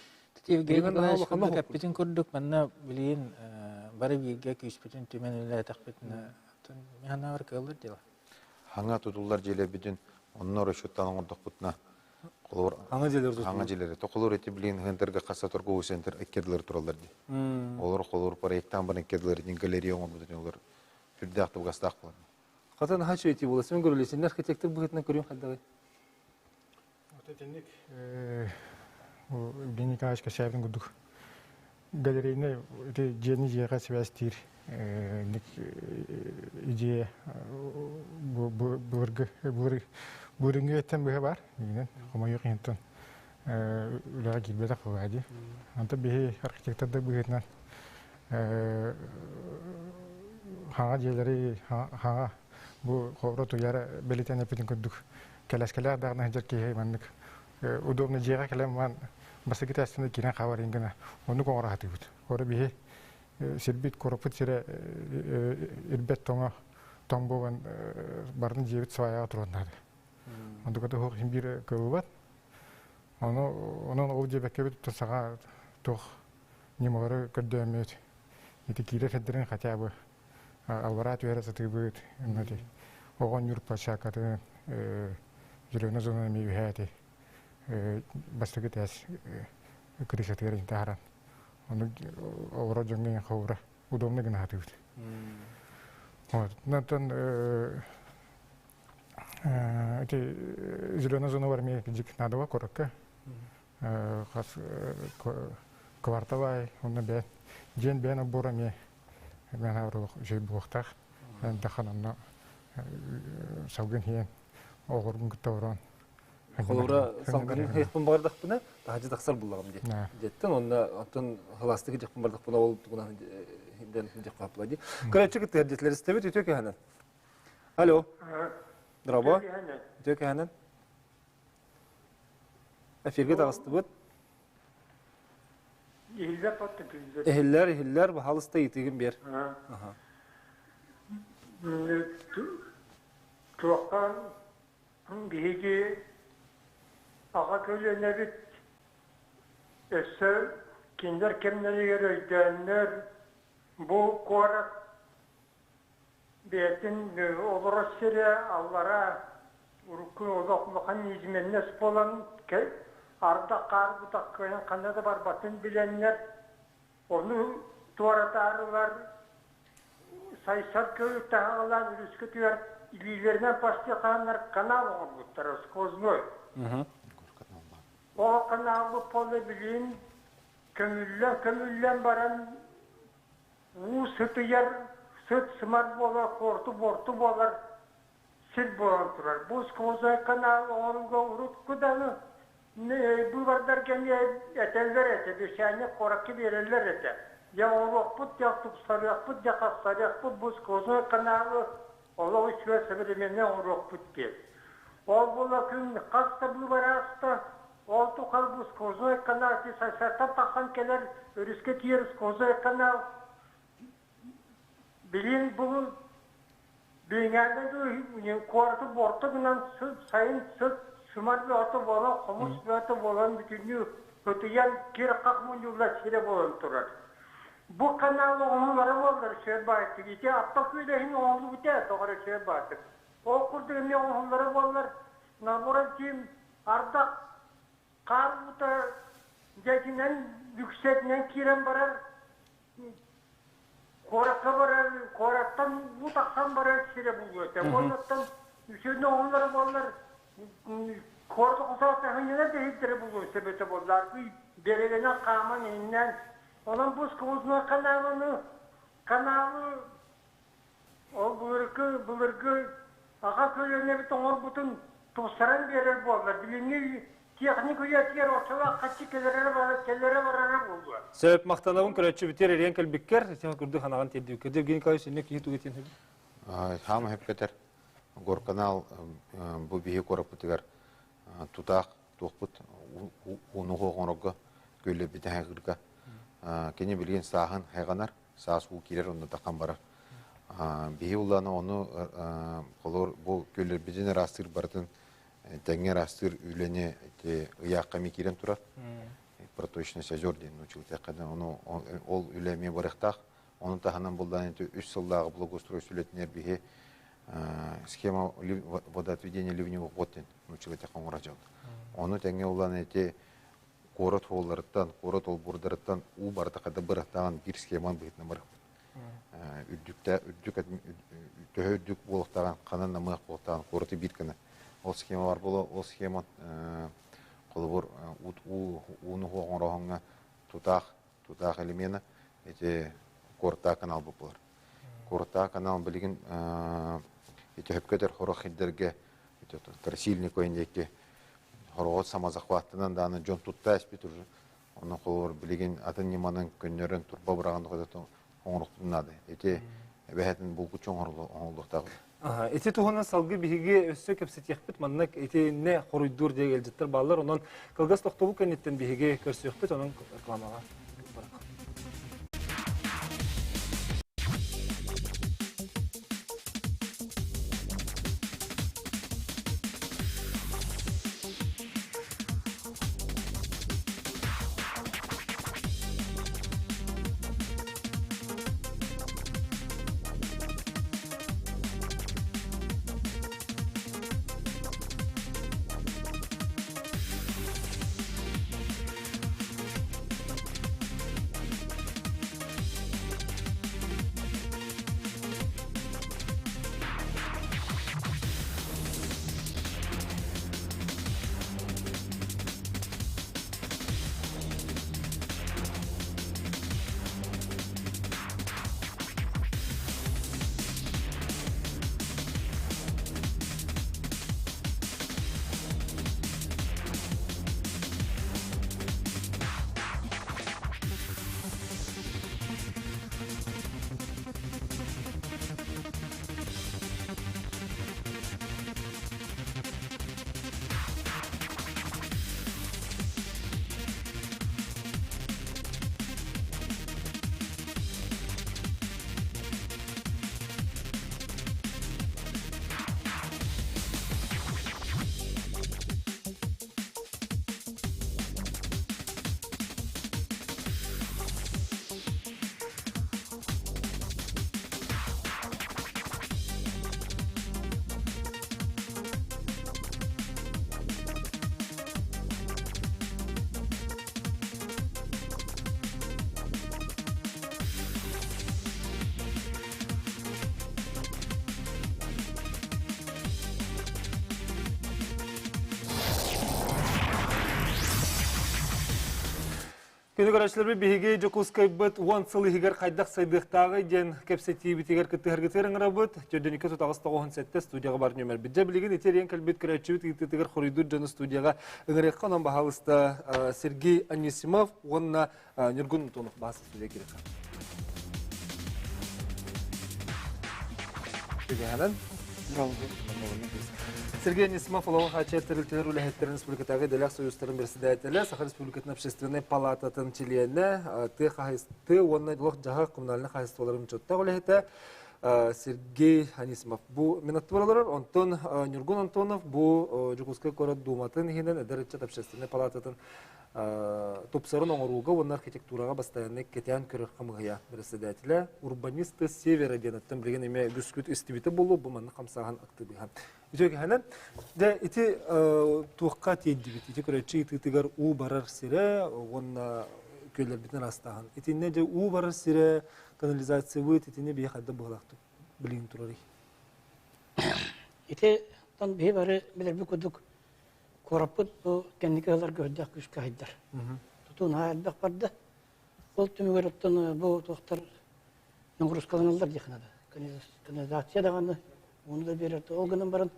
Евгений Николаевич, капитан көрдік, мәнна білейін бары бейге күйіспетін төмен өлі әтақпетін мәна бар кылыр дела. Хаңа тұтулар желе бітін, оннар өшеттанын ордық бұтына. Хаңа желер тұтулар? Хаңа желері. Тоқылыр өте білейін ғынтырға қаса тұрғы өсентір әккеділер тұралар де. Олар қолыр проекттан бір әккеділер ден галерея оңыр бұтын олар үрді ақты бұғастақ болар. Қатан хачу еті болы, сен көрілесен, архитектор бұғытына көрген қалдағай? Евгений Николаевич Касаевдың күдік галерейіне жені жеға связь-тир идея бұрынғы еттен бұға бар. Қомайы қиынтын үліға келбеді қылғады. Анта бейі архитекторды бұғытынан хаңа жерлері хаңа бұл қоғыры тұяра бәлетен әпетін күдік. Кәләскәлі ардағына жер кейі мәнік. Удобно жеға кәлем ман басыгы тәстінде кирен қавар енгіна. Оны қоңыр аты бұд. Қоры бейі сербет қорапыт сері үрбет тоң болған бардың жебет сваяға тұрғандады. Онды көті хоқшын бір көбі бат. Оның ол жебекке бет тұсаға тоқ немағыры көрді әмет. Еті кейлі федерін қатя бұ. Албара түйәрі сатығы бұд. Оған юрпа шақаты жүрегіне зоны мейбі әті. Бастығы тәс крисатыр интахаран. Оны олара жоңген қауыра удобны гына хаты бұд. Нантан зеленая зона в армии жик надо коротко. Кварталай, он на бен. День бена бурами. Мен аврал жей бухтах. Даханамна сауген хиен. Оғыргын күттавран. Қолыра саңғырын хейхпін бардық бұна, тағажы тақсар бұлағым де. Деттен, онын ғыластығы жекпін бардық бұна ол тұғынан хинден жек қапылады. Көрәтші күтті әрдетлер істебет, өте кәхінен. Алло. Драба. Өте кәхінен. Әферге тағысты бұд. Эхиллер, бағалысты етігін бер. Туаққан бейге аға көліне бит өсі кендер кемнелігер өйдәнлер бұл қорық бетін олыры сірі аллара ұрықы олықмұқан езменнес болан арда қар бұтақ көйін қандады бар батын біленлер оны туаратарылар сайсар көйікті ағылан үріскі түйер илилерінен пасты қанар канал оңыр бұттар сквозной. О каналы полы білін көміллен баран сүтігер, сүт сымар болар, борты болар, сіл болан тұрар. Бұл сквозной канал оңырға ұрып күдәні бұл бардар кәне әтәлдер әті, бешәне қорақы берелер әті. Я оңық бұд, я тұпсарық бұд, я қақсарық бұд, бұл сквозной каналы Олау үші современне оңырық бүтке. Ол бола күн қасты бұл барасты, ол тұқал бұл сквозной канал, сәсәттен таққан келер, өріске тиер сквозной канал. Білін бұл бейңәлі қорты борты күнен сайын сүт, сұмар бөті болан, құмыс бөті болан бүтінгі өтіген кері қақмын юлда сире болан тұрар. Bu kanalda onları vardır şey bayıttı. İşte aptak öyleyini onu biter doğru şey bayıttı. O kurduğum onları vardır. Naburan kim arda kar buta geçinen yüksekten kiren barar. Korakta barar. Koraktan bu taksan barar şire buluyor. Ondan üstünde onları vardır. Korku kusakta hangiler de hiçleri buluyor. Sebete bulurlar. Deregene kaman ininden Onun bu skvozna kanalı o bulurgu ağa köylerine bir toğur bütün tosaran verir boğlar. Bilini техник уятер ортала качы келере барара болду. Сөп мақтанауын көрәтші бітер ерен кәлбеккер, сен күрді қанаған тедді өкер. Евгений Николаевич, не кейт үгетен хөбі? Хам хепкетер горканал бу бихи корапытыгар тутақ тоқпыт уну хоғонырға көйлі бітен хайғырға. Кене білген сағын хайғанар, сағыз у келер онда таққан барар. Бихи ұланы оны бұл көйлер бітен растыр бардың тәңер астыр үйлене ұяққа мекерен тұрар. Проточный сәзор дейін учил тәққадан. Ол үйлеме барықтақ. Оның тағынан бұлдан үш сылдағы благоустройство сүлетінер бейе схема водоотведения ливневых вод дейін учил тәққан ұражалды. Оны тәңе ұлан әте қорот оларыттан, қорот ол бұрдарыттан у бардақада бірақтаған бір схеман бұйтына барық. Үддік болықтаған, қанан намық болықтаған қороты бір кіні. Ол схема бар болу, ол схема қолыбыр уны хоғын тұтақ элемені қорта канал бұл болар. Қорта канал білген хөпкетер қорық хиддерге красильник ойындеке қорғот самазақваттынан даны жон тұтта әспет үрі. Оны қолыбыр білген атын неманын көнерін тұрба бұрағанды қойдаты оңырықтынады. Бәхетін бұл күчен оңылдықтағы. Эти туғынан салғы бігі өссі көпсет еқпет, маннак эти не қоруйдур деге әлжеттер балар, онын қылғас тоқтолу кәнеттен бігі көрсі еқпет, онын рекламаға. Күні көрәшілербі бігеге жокускай бұд 10 сылы егер қайдақ сайдықтағы ден кәпсеті бітегер күтті әргетер бұд. Төрден 2 тұтағыстағы 17 студияға бар нөмір. Біджа білеген етерен кәлбет көрәтші бұд егер қорыйдыр жаны студияға үңірекқа онан бағалысты Сергей Анисимов, онына Нұргүн Тонық басы студия керек. Сергей Анисимов, Улауын Хачер тәрілтелер үләхеттерін республикатағы Делях Союзтарын берсідәйтелі, Сахар Республикатын общественный палататын чилиені, ты онына лох жаға коммунальны қайыстыларын чотта үләхеті Сергей Анисимов. Бұл минатты баралар, онтон Нұргүн Антонов, бұл Жукускай көрі думатын хинен, әдәретчет общественный палататын топсарын оңыруға, оның архитектураға бастайынны кетян көрір қамығыя берсідәйтелі. Урбанисты севера денеттен білген еме бүскүт істібеті болу, бұл мәнні қамсаған ақты бейхан. Үтөк ханан, да ити туаққа тейді бит, ити көрәтші итігер у барар сире, онна көйлер бітін растаған. Ити не де у барар сире, канализация выйт, ити не бей қадда бұғылақты, білген тұрары. Ити тан бей бары білер бі көдік корапыт бұл кәндікі алар көрдіқ күшкі хайдар. Тұтуын әлбәқ барды, ол түмігер оттан бұл тоқтар нұңғырыс қаланалар дейхінады. Канализация дағаны, onu da bir olgunun barın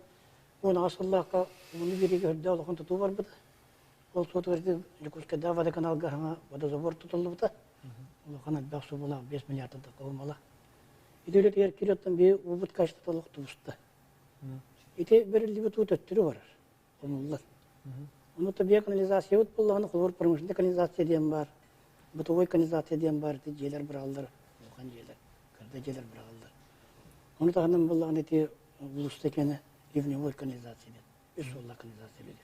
onu asıllaka onu biri gördü Allah'ın tutu var bıdı. ол сот верде Якутская водоканалга хана водозабор тутулубута. Ол хана баксу була 5 миллиардтан такылмала. Иделет ер киреттен бе убут каштаталык тубуста. Ите бер либет өттүрү бар. Онулар. Оны табия канализация өт булганы холор промышленный канализация дем бар. Бытовой канализация дем бар. Те жерлер биралдар. Оған жерлер. Кырда жерлер биралдар. Оны тагынан булганы те улуста экени ливневой канализация дем. Үсулла канализация дем.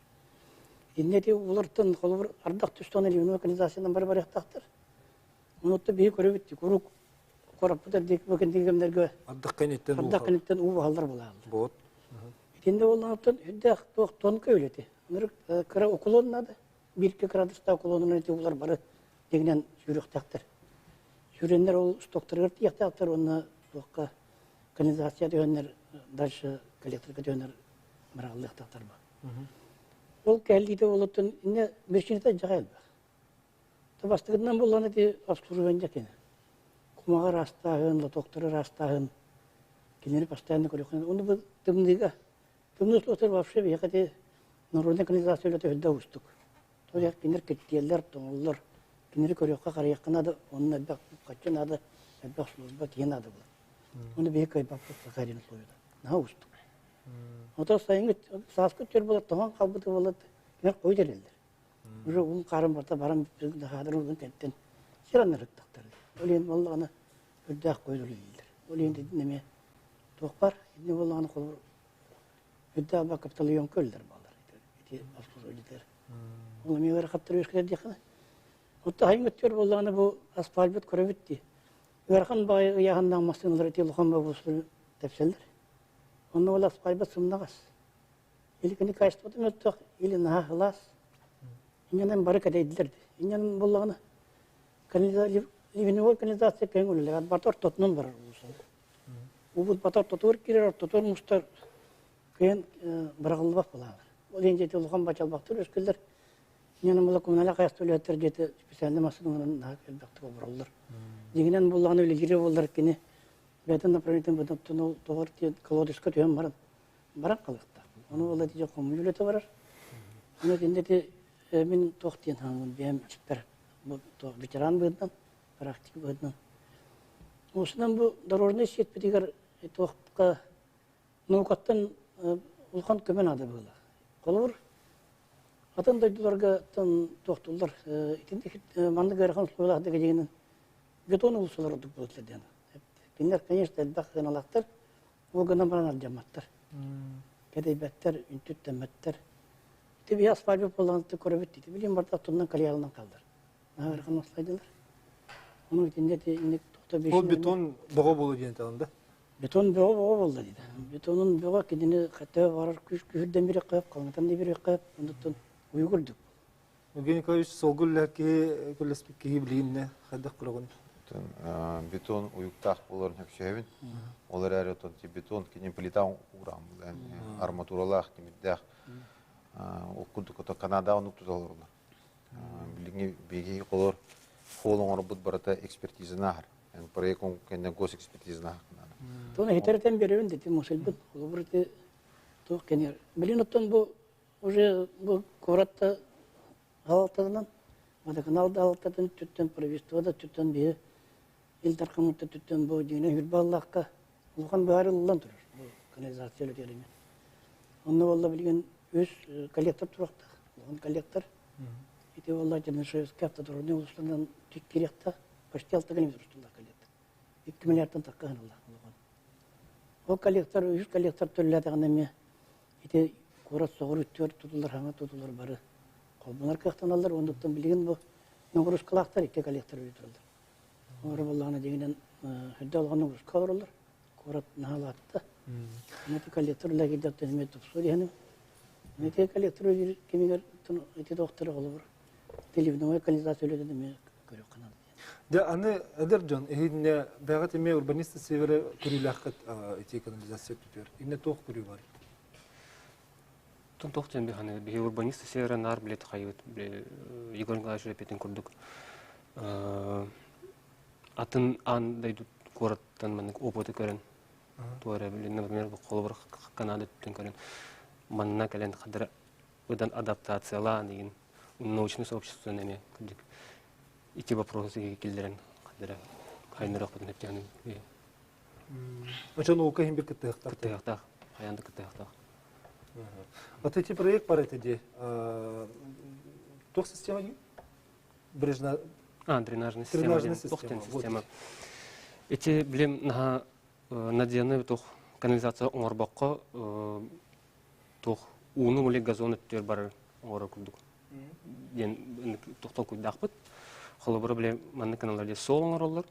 Иннети улартын холор ардак түстөн ливневой канализациядан бар яктактыр. Оны табия көрөбүт. Курук корапта дек бөгендегемдерге Ардак канеттен ардак канеттен убалдар булалар. Бот. Итинде олнаттан үддәк тон көйлети. Ныр кыра окулоннады. Бирке градуста окулоннан эти улар бары дегенен жүрөктактыр. Жүреннер ол стоктор яктактыр, оны тоққа канализация дөнер дальше коллекторга дөнер мараллыктактыр ба. Ол кәлдиде олотун инне бешинете жагыл ба. Табастыгынан болганы де обслуживание екен. Кумага растагын, доктор растагын. Кинери постоянно көрөкөн. Оны бу тымдыга Тымны слотер вообще бияқате народный канализация өте өдді ұстық. Тояқ кенер кеттелер, тоңылыр. Кенері көріққа қарияққанады, оның әббәқ қатчын ады, әббәқ служба кейін ады бұл. Оны бейік айбақпық сақарины слойды. Наға ұстық. Ота сайынғы сасқы төр болады, тоған қалбыты болады, кенер қой дәрелдер. Уже ұлын қарын барта барам біздің дағадыр ұлын кәттен сираннар ұттақтарды. Ол енді болғаны өдді ақ қойды өлейлдер. Ол енді неме тоқ бар, енді болғаны қолыр Үдді аба капиталион көлдер балар. Ити обслуживателер. Ол мевер қаптыр өшкелер дейқіні. Отта хайын өттер болғаны бұл асфальбет көрөбітті. Өрхан бағайғы яғындан масынылар еті лұқан ба бұсыр тәпселдер. Оны ол асфальбет сымнағас. Елікіні кайыстығытым өттіқ, елі наға ғылас. Инянан бары кәдейділерді. Инянан болғаны ливневой канализация кәң өлілер. Батор тотынан барар болсын. Бұл батор тотуыр керер, тотуыр мұстар Кен бұрағылбақ болағыр. Ол ең жеті ұлған бачалбақтыр өскілдер. Менің мұлы көмінәлі қаясты өлеттер жеті специалды масының наға келбақтығы бұралыр. Дегенен болағын өлі жире болдар кені. Бәйтін направлениетін бұдыптын ол тоғыр колодескі түйен баран. Баран қалықта. Оны ол әтеже қомын өлеті барар. Оны дендеті мен тоқтен хаңын бәйім чіппер. Ветеран бұдынан, практик бұдынан. Осынан бұл дорожный сетпетігер тоққа наукаттан улхан көмен ады было. Колор атын дойдуларга тан тоқтулар. Итинде манды гархан слойлар дегенен бетон улсулар дуп болтледен. Кинер конечно элбак каналактар ол гана баран жаматтар. Кедейбеттер, үнтүттеметтер. Теби асфальт болганды көрөбүт дейт. Билем барда туннан калиялынан калдыр. Гархан ослайдылар. Onu итинде инек токта беш. Ол бетон бого болу деген тагында. Бетон бөгі болды дейді. Бетонын бөгі кедені қатты барар күшірден бері қойып, қалыңытан да бері қойып, ондықтан ұй көрдік. Евгений Николаевич, солгүлләр көлеспік кейі білгеніне қайдақ құрағын? Бетон ұйықтақ боларын өкшәйбін. Олар әрі отын бетон кенен плитан ұрам. Арматуралақ, кемеддәқ. Оқыдық ота Канада ұнық тұзалырылар. Білгенге бегей қолыр қолың ұры бұд барата экспертизына ағыр. Проектың кенен гос экспертизына ағыр. Тоны хитеретен беревин дети мусульбут. Олбурте тоқ кенер. Билин оттон бу уже бу коратта алтадан, водоканалда алтадан түттен правительствода түттен бе ил тарқамутта түттен бу дегенен хүрбаллаққа улхан бары уллан турар. Бу канализациялы тереме. Онны болла билген өз коллектор туракта. Улхан коллектор. Ите болла Чернышевский автодорожный улуслардан тик керекта почти 6 километр устунда коллектор. 2 миллиардтан таққан Аллах. Ол коллектор, үш коллектор төлләдіғін әме, ете қорат соғыр үттер тұтылар, хаңа тұтылар бары. Қолбынар қақтан алдар, ондықтан білген бұл нұғырыс қылақтар, ете коллектор өйтірілдір. Оңыры болағына дегенен хүдді алған нұғырыс қалар олар, қорат нағалатты. Ете коллектор ләгелді өттен әме тұпсу дегенім. Ете коллектор өйір кемегер ете доқтары қолы бар. Телевидовой канализация өледі әме көрек қанады. Да, аны Эдерджон, ehine бәгат эме урбаниста севері күріләққыт ете канализация түтер. Инне тоқ күрі бар. Тон тоқ жан бейханы, бейхе урбаниста севері нар білет қайыт, Егор Николаевич репетін күрдік. Атын ан дайду гораттан манның опыты көрін. Туары білен, например, қолы бір Канада түттен көрін. Манна кәлен қадыр өдан адаптациялан деген. научный сообщество неме кырдык. Эти вопросы килдерен кадера хайнырак бүтүн эптегенин. Ача наука химбир кыттыктак. Кыттыктак, аянды кыттыктак. Вот эти проект бар этеде. Тох система не? Брежна. Дренажная система. Эти билем на надземный тох канализация оңорбакка тох уны уле газон өттөр бар оңора курдук. Ден тохтол куйдакпыт. Холобура билем манны каналларда сол оңороллар.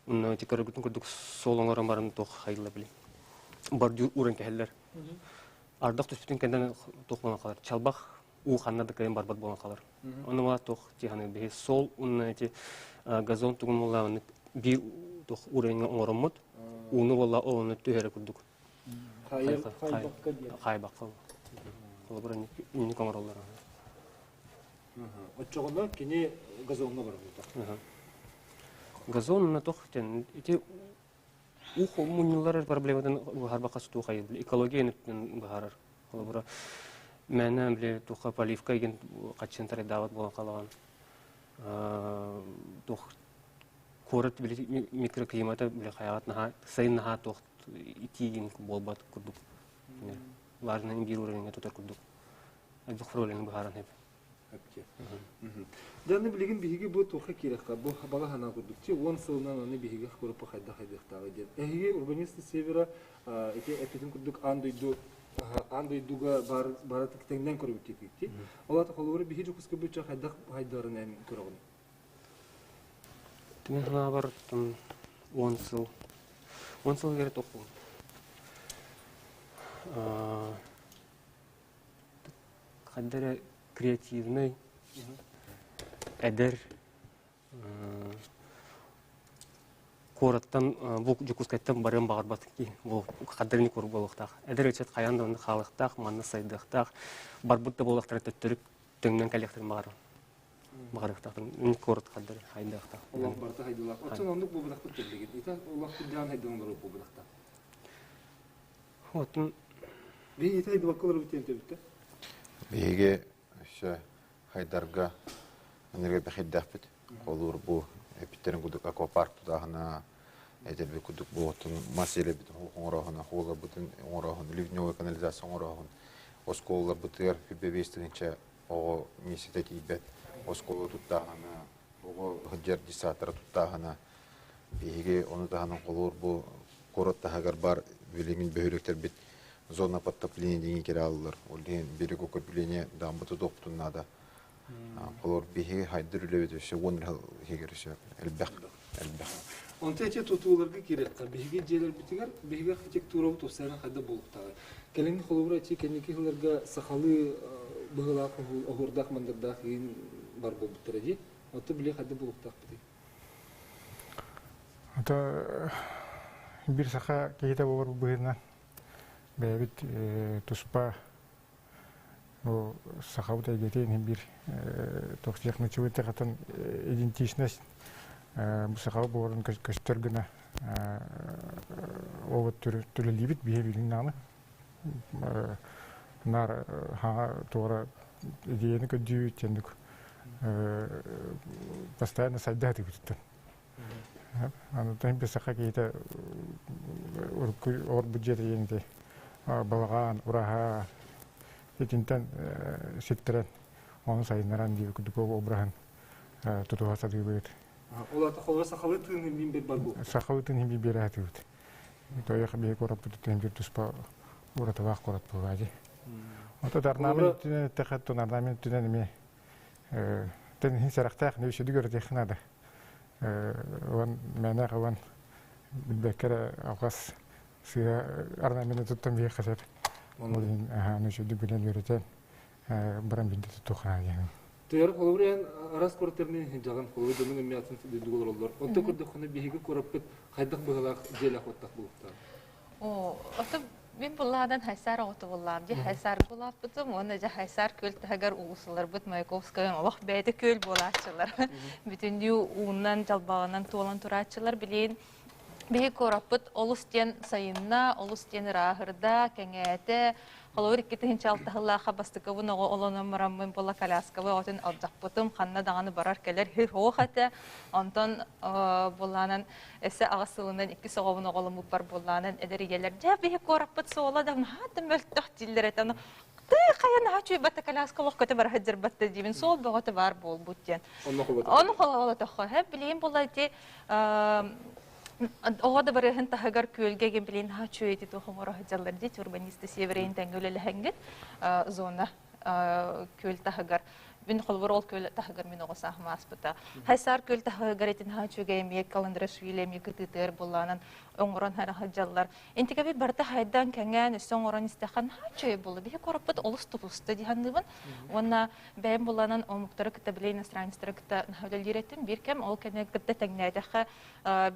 Уну эти көргөтүн курдук сол оңорон барын тох хайла билем. Бар уран кехеллер. Ардак түспүтүн кенден тохмана калар. Чалбак у ханнады кайын барбат болған қалар. Оны ма тоқ тиханы бе сол уны эти газон тугун молла би тоқ уренге оңоромот. Уны болла оны төһөрө курдук. Хайбакка. Ол бир уны коңороллар. Очогонда кене газонга бар болду. Газонна тоқ тен эти ухо мунлар проблемадан харбакка суту хайыл. Экологияны бахарар. Ол бир Мәне биле туха поливка ген качын дават болған калаган. Тух корот биле микроклимата биле хаят наха сайын наха тух итиген болбат курдук. Важный бир уровень тутар курдук. Ажык фролен бахаран хеп. Даны билеген биһиги бу туха кирекка бу бага хана курдук. Чи 10 сылынан аны биһиги курып хайдактагы ден. Эги урбанисты севера эти эпидем курдук андойду Андай дуга бараты китеңден көрүп кетти. Алар холору бихи жукуска буча хайдарын эм көрөгөн. Тимена бар 10 сыл. 10 сыл керек току. Кадере креативный, эдер, Кораттан бу жукускайттан барым багарбат ки бу кадерни кор болуктак. Эдер өчөт каяндын халыктак, манны сайдыктак, барбытта болуктар төттөрүк төңнөн коллектор багар. Багарыктак, ин корот кадер хайдыктак. Алар барта хайдылар. Отон ондук бу будакты төлөгөн. Итак, Аллах кылган хайдылар бу будакта. Отун би итай дубакалар битен төбүттө. Биге ше хайдарга энерге бехиддапт. Олур бу Эпитерин кудук аквапарк тудахана эдерби кудук болотун маселе битин оңорохуна хола бутун оңорохун ливневая канализация оңорохун осколлар бутер фибевестинче о месите кийбет осколу туттахана ого хыджар дисатора туттахана биге ону таханын колор бу короттахагар бар билимин бөһөрөктөр бит зона подтопления деген кере алылар ол деген берег укрепление дамбыту доптуннада Колор биһи хайдыр үлебет өшө онрал хегерше элбек. Онтече тутууларга кирет. Биһиге желер битигер, биһиге архитектура бу тосана хада болуктагы. Келин холобра чи кенеки хыларга сахалы быгылак огурдак мандырдак ин бар болуп турады. Оты биле хада болуктак бити. Ата бир саха кейте болор быгына. Бебит туспа Ну, сахаута гетейн бир тохтехны чуйте хатын идентичность сахау борын көстөргүнө овот түрү либит бихевилин наны нар ха тора идеяны көдүү чендик постоянно сайдаты бит. Аны темпе саха кейте ор бюджет енде балаган ураха Этинтен секторен он сайнаран ди кудук обрахан тутуга садыбыт. Олата холора сахавытын мин бер барбу. Сахавытын хим бибератыт. Тоя хабе корап тутен бир туспа урата вак корат бувади. Ото дарнамын түнө тахат тонарнамын түнө ме тен хисарактак не үшү дүгөр технада. Он мене гаван бекер агас сия арнамын туттан би хасат. Олин нөшөдү билен үйрөтен баран бинде тухана деген. Төр холорен арас кортерни жаган холордун эмиятын дүгөр олдор. Онто көрдөкүнө биһиге кораппыт кайдак быгалак жел акыттак булуктар. Ото мен булладан хайсар оту буллам. Же хайсар булаппытым, оны же хайсар көлтөгөр улусулар бут Маяковская Аллах бәйде көл булачылар. Бүтүндү уунан жалбагынан толан турачылар билен Беги кораппыт олустен сайынна, олустен рахырда, кеңәте, холовыр иккетин чалтахыллаха бастыковын олонон мараммын бола коляскавы отын алжақпытым, ханна дағаны барар келер хир хоохаты, онтон боланын эссе ағасылынан икки соғовын оғылымы бар боланын эдеригелер. Жа беги кораппыт соғыла да хатын мөлттөх дилдер этаны. Қайын хачуй бата коляскалық көті бар хаджар батты деймін, сол бұғыты бар бол бұттен. Оны қолағалы тоққа. Білейін бола де оғада барыхын тахагар көлгеген білейін хачуй еті тоқым ора хаджалар дейт, урбанисты северейін тәңгөлелі хәңгіт зона көл тахагар. Бин холбор ол көл тахагар мен оғаса ахмас бұта. Хайсар көл тахагар етін хачуйға емек каландыра шуйлем екітітер боланын оңыран хара хаджалар. Интекаби барда хайдан кәңән үсі оңыран істеқан хачуй болы. Бейі кораппыт олыс тұпысты дейхандығын. Онна бәйім боланын омуқтары кіта білейін асранистары кіта нәхавдалдер етін бір кәм ол кәне кітті тәңнәйдіға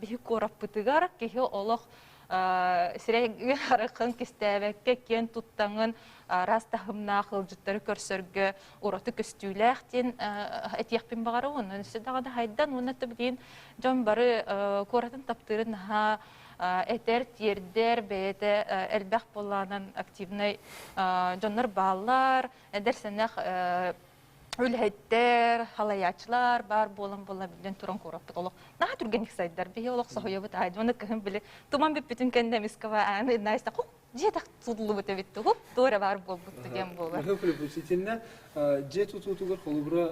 бейі кораппытығар кехі олық сирәйгі арықын кестәбәкке кен туттаңын растахымна қылжыттары көрсөргі ұраты көстүйләқтен әтияқпен бағары оны. Үсі дағада хайдан оны түбдейін жон бары көратын таптырын әтер, тердер, бәйеті әлбәқ боланын активный жонлар балар, әдер сәнәқ өлхеттер, халаячылар бар болын білден тұран көраппыт олық. Наға түргенік сайдар, бейі олық соғыябыт айды. Оны кіхін білі, тұман біп бүтін кәндем іскава әні найста құқ, жетақ тұтылы бұты бітті құқ, тұра бар бол бұтты дем болы. Ғыпылы бүсетеліне, же тұтуғыр қолыбыра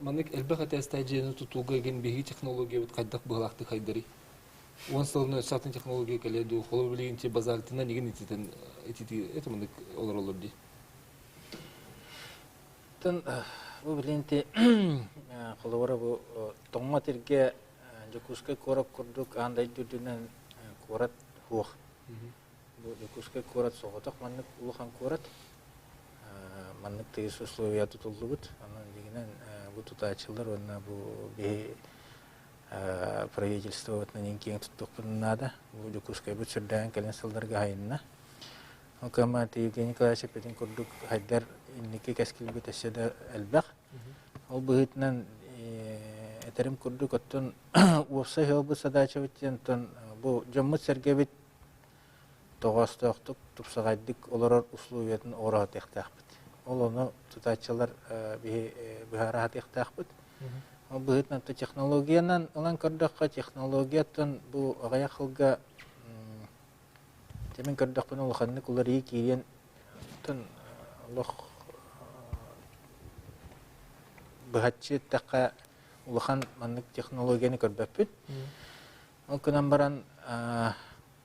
манық әлбәқ әтәстай жені тұтуға еген бейі технология бұт қайдақ бұғалақты қайдары. Он сылыны шатын технология кәледі, қолы білегенте базалтына неген ететі манық олар олар дей. Бұл білінті қолуары бұл тоңма терге жүкүскай корап күрдік андай дүрдінен корат хуақ. Бұл жүкүскай корат соғытық маннық ұлыған корат. Маннық тегіс условия тұтылды бұд. Анан дегенен бұл тұтачылар, онына бұл бей правительство өтінен ең тұттық бұнынады. Бұл жүкүскай бұд сүрдәген кәлін сылдарға хайынна. Окаматы Евгений Николаевич петин курдук хайдар инники кескил битешеде элбак. Ол быгытнан этерим курдук оттон уопса хелбу садача биттен бу жоммут сергебит тогостоктук тупсагайдык олорор условиятын ора тектакбыт. Ол оны тутачалар бихара тектакбыт. Ол быгытнан технологиянан улан курдукка технологиятын бу агаяхылга Темен көрдіқпен олықанны күлері кейден түн олық бұғатшы таққа олықан маннық технологияны көрбәппін. Ол күнен баран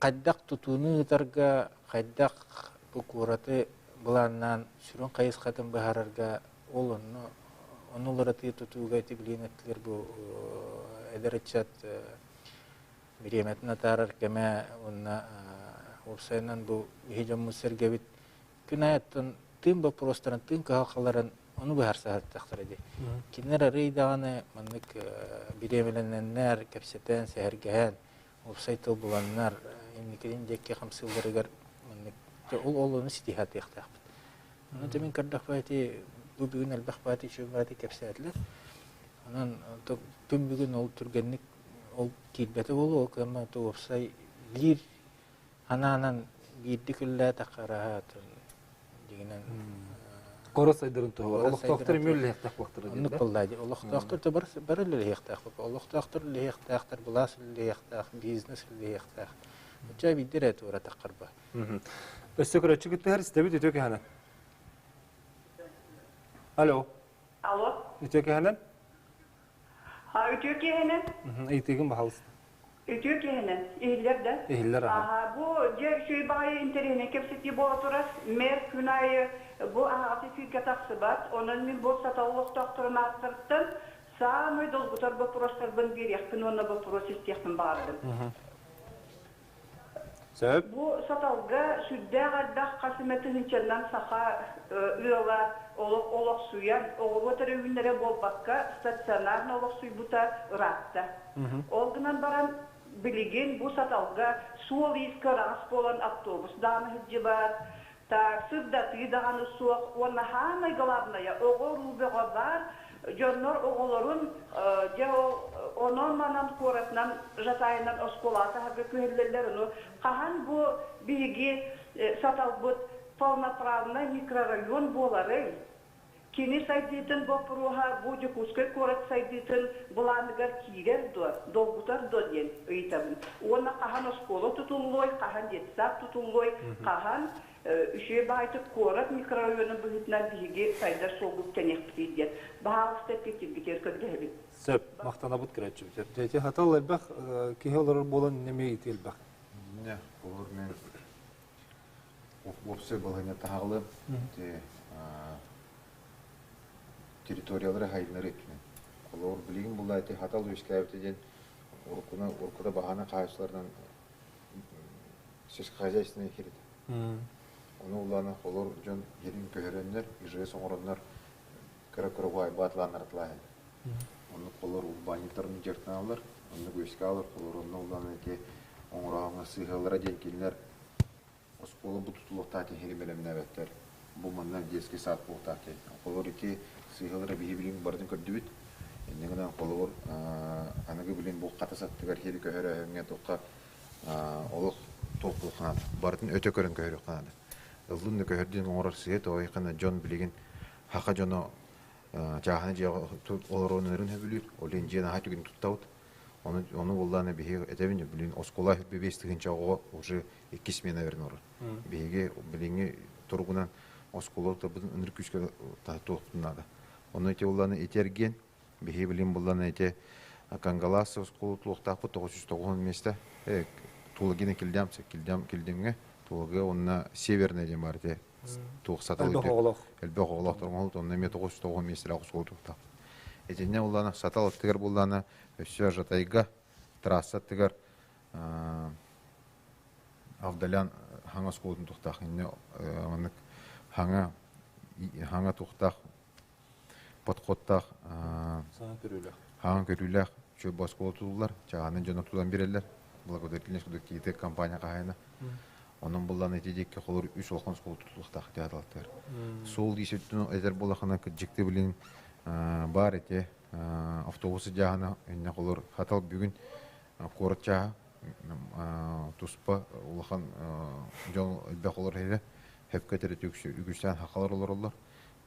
қайдақ тұтуыны ұтарға, қайдақ бұл көраты бұланнан сүрін қайыз қатын бұғарарға ол оны олараты тұтуға етігілейін әттілер бұл әдәрітшат мереметін атарар кәмә онына Опсайнан бұл хижам мұсергебит күнаяттын тым вопростарын, тым кахаларын оны бұхарса хаттақтыр еді. Кинер арыйдағаны маннык биремененнер, кәпсетен, сәхергәһән, опсай тыл бұланнар, емникерін жекке қамсылдарығар ол оны стихат яқтақпыд. Оны темен кардақ бәйті, бұл бүгін әлбәқ бәйті, шөм бәйті кәпсәтлер. Онан түн бүгін ол түргенlik, ол кейтбәті болу, ол кәмі опсай лир Ананан бирди күллә тақараһатын дигенен Корос айдырын тоғыр. Олық тоқтыр мөлі яқтақ бақтыр. Онық болдайды. Олық тоқтыр бар үлі яқтақ бақ. Олық тоқтыр үлі яқтақтыр, бұлас үлі яқтақ, бизнес үлі яқтақ. Үтча биддер әті ұра таққар ба. Өсті көрәтші күтті әр істебіт өтөке ханан. Алло. Алло. Өтөке ханан? Өтөке ханан? Әйтеген бағалысты. Өтөке ханан? Ehiller de. Ehiller Bu şey bayi internet kepseti bu oturas mer günayı bu ağatı füge taksıbat. Onun min bu satavlıq doktoruna attırttım. Самый долгутар вопростар бен биряхпын, оны вопрос истехпын бардым. Себеп? Бу саталга сүддәгәддәк касыметен иченнән саха үяла олық суян, оғыр өйінлері болбаққа стационарны олық суй бұта ұратты. Олғынан баран білеген бұл саталға суол ескі рас болан автобус даны хүджі бар, сұрдаты дағаны суақ, оны хамай ғалабына, оғыр ұлбеға бар, Жоннор оголорун же онон манан коратнан жатайынан осколата хабы күһеллерлер уну кахан бу биги саталбыт полноправный микрорайон болары. Кини сайдитын бопруха бу жукускай корат сайдитын буланыгар кигер долгутар доден ыйтабын. Оны кахан оскола тутуллой, кахан детсак тутуллой, кахан үше байтып корат микрорайонын быгытынан биги сайдар солгуп тенек пидет. Баалыста пекилгитер көрдөбүт. Сөп, мақтана бұт кіретші бітер. Жәйте хатал әлбәқ, кейі олар болын неме еті әлбәқ? Не, олар мен опсы болғыне тағылы территориялары хайдынары еткен. Олар білігін бұл әйте хатал өшкі әбітеден оркуда бағаны қайшылардан сешкі хозяйственный хереді. Оны оланы олар жон ерін көхеренлер, ежіге соңыранлар кірі-кірі ғай батыланар атылайын. Оны қолар урбанитарын жертін алыр, оны көшкі алыр, қолар оны оланы әке оңырағына сыйғалыра ден келінер. Осы қолы бұл тұтылықта әте херемелемін әбәттер. Бұл маңнан детский сад болта әте. Қолар әке сыйғалыра бейі білген бардың көрді бүт. Ендігінен қолар анығы білген бұл қатасаттығар хері көхері әңге тоққа олық толқылық қанады. Бардың өте көрін көхері қанады. Үлдіңді көхерден оңырар сыйет, ойқана жон білеген хақа жоны жағаны жағы олар онырын өбілер. Олен жена ха түген тұттауыд. Оны олданы бейге әтәбін білген оскола бебестігін чағуға уже 2 смена верін орыр. Бейге біліңе тұрғынан осколаты бұдың үнір күшке тоқтынады. Оны әте олданы етерген, бейге білген болданы әте Кангаласы осколы тұлықтақпы 990 месті тұлығыны келдемге, тұлығы онына северіне дем бар де туық саталы әлбәқ оғылақ тұрған олды, онына ме 990 месті осколы тұлықтақ. Әтене олданы саталы тігір болданы өсі жатайға трасса тігір Авдалян хаңа осколытын тұқтақ. Хаңа тұқтақ, подқоттақ, хаңа көріләқ, шөп осколы тұлылар, жағанын жона тудан берелер. Благодарительность кудық кейті компания қағайына. Onun bundan etecek olur 3 olğan skol tutuluqtaq teatrlar. Sol disətin əzər bolaqana kəcəkdə bilin бар ете автобусы жағына энне olur хатал бүгін коротча туспа улахан жол бәк olur хәле хәп кәтәре үгүстән хакалар олар.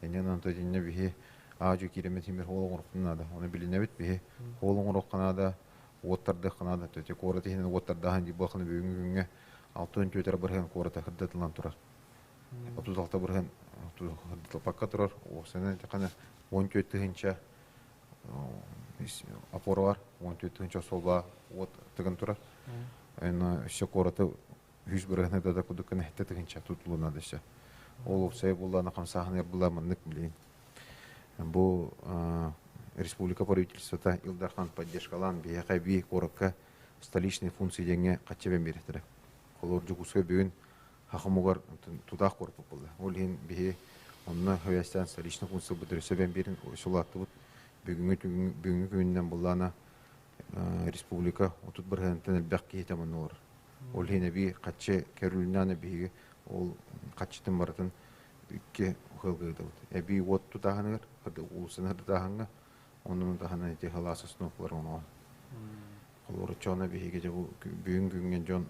Эннен анда динне бихи ажы киреметимер холың урқынада. Оны билине бит бихи холың урқынада оттарды қанада төте коротта хәне оттарда ди бахны бүгүнгә 6 төтер бирген коротта хәддәтлән турар. 36 бирген пакка турар. Осыны тәкәне 14-нче опора бар. 14-нче солба от тыгын турар. Әнә шә коротта 100 биргәне дә кудыкны хәттәтгәнчә тутулына дәшә. Ол сәй булланы камсахны буламын ник билин. Бу республика правительството Илдархан поддержкалан бияқаби коракка столичные функции денге качебен беретер. Колор жукуска бүгүн хакымугар тудак корпу болду. Ол ен бие онна хавястан столичный функция бүдүрсөбен берин ошолатты бүгүнгү күнүнөн буллана республика 31 хантан бакки таманор. Ол ен би каче керүлнаны бие ол качтын бартын икке хылгыды. Эби вот тудагыныр, улсыныр дагынга onun da hani te halasız noktalar onu. Olur çona bihiге же бүгүн күнгөн жон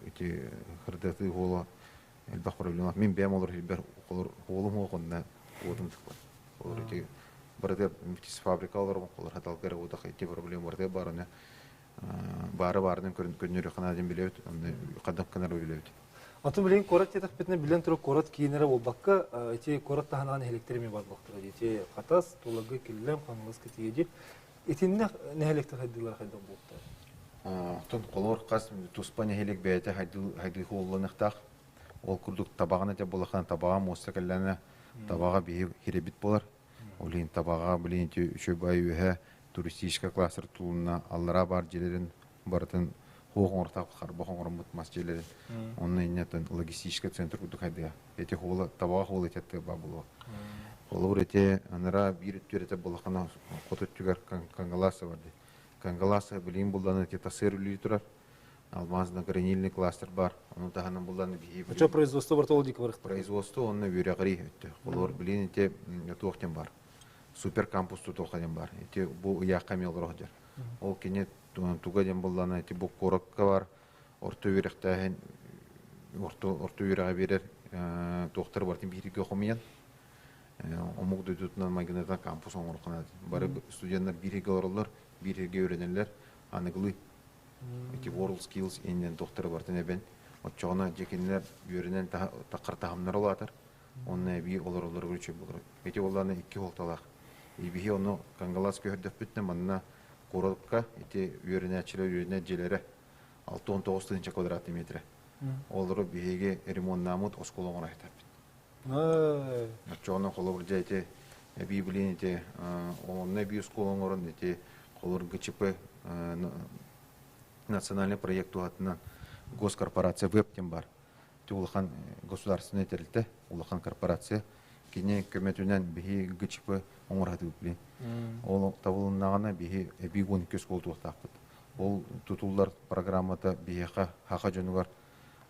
ити хырдаты гола элбак проблема. Мен бем olur бер olur голум огонда одун тукпа. Olur ити бирде митис фабрикалар olur хатал кere ода ити проблема бар деп барына барын көрүнүрү кана дем билет, аны кадак канар билет. Атын билен корат тетак бетне билен туруп корат кийинере болбакка эти корат таханаган электрими бар бактыра эти катас тулагы киллем каңгыз кетиеди этинне не электр хаддылар хайдан болду. Тон колор кас туспане элек бете хайды холланактак ол курдук табагына те болахан табага мостакаллана табага бии хиребит болар. Олин табага билен шөбай үһә туристический кластер тулуна аллара бар жерлерин бартын Хоғын ортақ қарбақын ұрымыт масжелері. Оның енетін логистический центр күдік қайды. Әте қолы, табаға қолы ететті ба бұлы. Қолы бұр әте аныра бір өттер әте бұлықына қоты түгер Кангаласы барды. Кангаласы білейін бұлданы әте тасыр үлі тұрар. Алмазына гранильный кластер бар. Оның тағынан бұлданы бейі. Ача производство бар толы дейкі барықты? Производство оны бүйре ғари өтті. Қолы бұр білейін әте тоқтен бар. супер кампус тутулханен бар. Ити бу яққа мелрох дер. Ол кенет туга ден буллана ити бу коракка бар. Орто үректәһен орто үрәгә бирер доктор бар тим бириге хомиян. Омук дутунан магнитан кампус оңоркана. Бары студентлар бириге оралар, бириге өйрәнәләр. Аныглы ити world skills иннен доктор бар тенебен. Отчогына жекенлер үйренен тақыр тағымнар олатыр. Онна би олар көрче булыр. Ити оларны 2 холталак. Иби оны кангалас көрдөп бүтне манна корокка ити үйренәчилер үйренә желере 6-19 квадрат метр. Олар биге ремонт намут осколоңна айтап. Отчогына холор жайте би билин ити онна би осколоңорын ити холор ГЧП национальный проект атынан госкорпорация вебтем бар. Улахан государственный терилте, улахан корпорация кине көмөтүнөн бихи ГЧП оңораты билин. Ол табылынагана бихи бигон көз колду тапты. Ол тутулдар программада бихиха хака жөнүгөр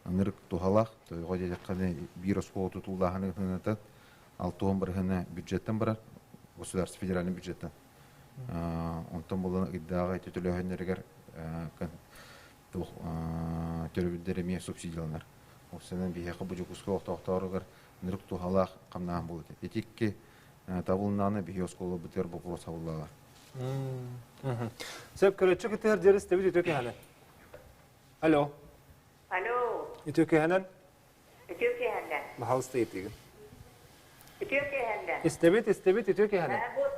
нырык тухалак, тойго жакканы бирос кол тутулдаганы тынаты 6-11 гана бюджеттен бар, государственный федеральный бюджеттен. Онтон болон иддага төтөлөгөннөргөр төрөбүддереме субсидияланар. Осынын бияқы бұжықысқы оқтақтарығыр нұрық тухалақ қамнаған болды. Етекке табылынаны бейосколы бұтер бұқылы сауыллағар. Сөп көретші күттер дері істебіт өтөке хәнен? Алло. Алло. Өтөке хәнен? Өтөке хәнен. Бағал істейіп деген. Өтөке хәнен. Істебіт өтөке хәнен. Бұл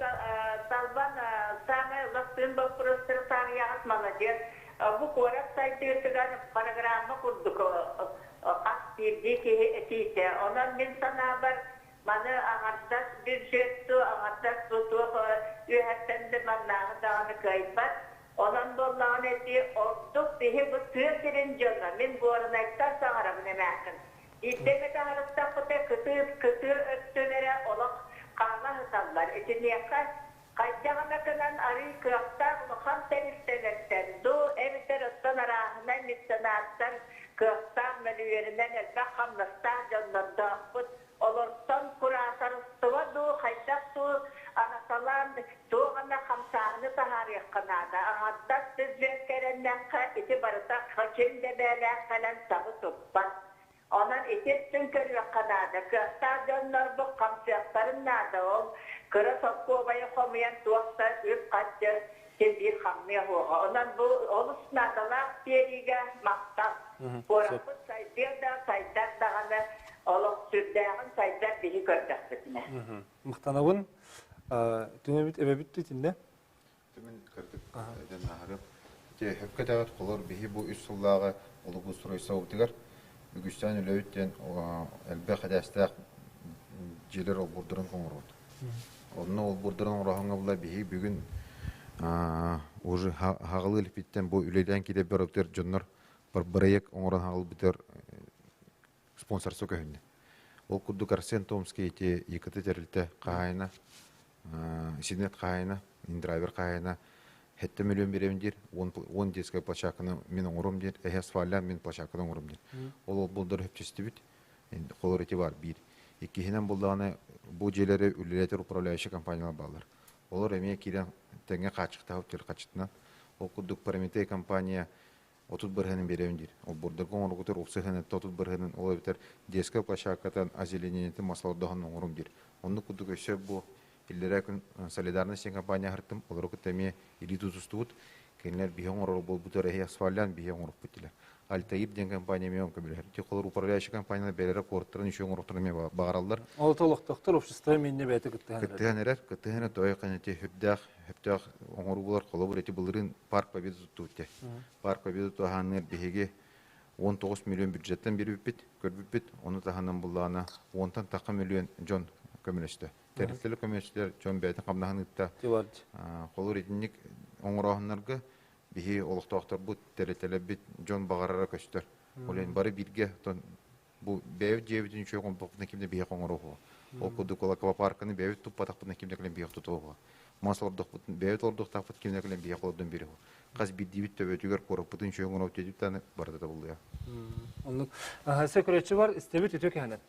Талбан самый ластын вопростыр тарияғыз молодец. Бұл қорап сайты өтіған программа құрдық. Астирдики онан мен сана бар маны ағардас бюджетту ағардас тутуқ үйәттенді маннағы дағаны кайпат онан боллағын әти ордық бейі бұл түйекерін жона мен бұғырын айттар сағарабын әмәкін иттеме тағарыстақ бұты күті өттөнері олық қағла ғыталар етінеққа қайдағанакынан ари күрақтар ұлыған тәрістенеттен ду әмітер ұттан арағынан мектенаттар кықтан мәлуерінен әлбәқ қамнастар жонларда бұд олырттан күрасарыстыва ду қайдақ ту анасалан туғана қамсағыны тағарық қанады ағаттас түзлен кәріннәққа еті барыта қачын дәбәләқ қалан сабы тұппан онан ететтің көрі қанады кықтан жонлар бұқ қамсияқтарын нады ол кыры сопко бая хомиян туақта өп қатты тезбир хаммия хоға. Онан бұл олысынадалақ бериге мақтал. Борапыт сайдар дағаны олық сүрдәғын сайдар бейі көрдәқ бітіне. Мақтанауын түнемет әбәбіт түйтінде? Түмен көрдік әден ағырып. Хөпке тағат қолыр бейі бұл үш сұллағы олығы сұрайса өтігер. Үгістен өлі өттен әлбә қадастақ желер ол бұрдырын қоңыр өт. Онны ол бұрдырын орағыңа бұла бейі бүгін уже хағылы үліпеттен бұл үлейден кейде бір өптер жонлар бір-бірайек оңыран хағылы бітер спонсорсу көхінді. Ол күрдік Арсен Томский ете екіті тәрілті қағайына, синет қағайына, индрайвер қағайына, хетті миллион беремін дер, 10 детская площакыны мен оңырым дер, әхес фалян мен площакыны оңырым дер. Ол бұлдар хөптесті біт, қолыр еті бар, бір. Еккехінен бұлдағаны бұл желері үлелетер управляющий компаниялар балар. Олар әмей кейден тәңе қачықта өттер қачытынан. Ол күрдік Прометей компания 31 хәнін беремін дер. Ол бұрдыр қоңыр күтір 30 хәнін 31 хәнін олай бітер детская площакатан озеленениеті масалардағын оңырым дер. Оны күрдік өсі бұл иллері күн солидарность компания ғырттым. Олар күт әмей елі тұтыстуыт. Кәнілер бейі оңыр бұл бұтыр әйе асфалиян бейі оңырып бүттілер. Альтаиб ден компания мен көмілер. Теколар управляющий компанияны бәрері қорттырын үші оңырықтырын мен бағаралдар. Ол толықтықтыр общество менне бәті күттіғанерер. Күттіғаны той қанеті хөптәқ оңыру болар қолы бір әті бұлырын парк победы тұтты өтте. Парк победы тұғаныр бейге 19 миллион бюджеттен беріп бит, көрбіп бит. Оны тағанын бұлағына 10-тан тақы миллион жон көмілесті. Тәріфтелі көмілестілер жон бәйтін қамнағын үтті. Қолы ретінік оңырағынларға бихи олықтақтар бұд тәретелі бит жон бағарара көстер. Олен бары бірге бұл бәйіт жебітін үші оғын бұқпына кемде бейі қоңыр оғы. Ол күді Колакова парканы бәйіт тұппатақпына кемде кілен бейі тұты оғы. Бәйіт ордық тақпыт кемде кілен бейі қолыдан бері оғы. Қаз биддивит төбетігер қорық бұтын үші оғын өтедіп тәні барды да болды. Секретші бар, істебет өтеке хәнен.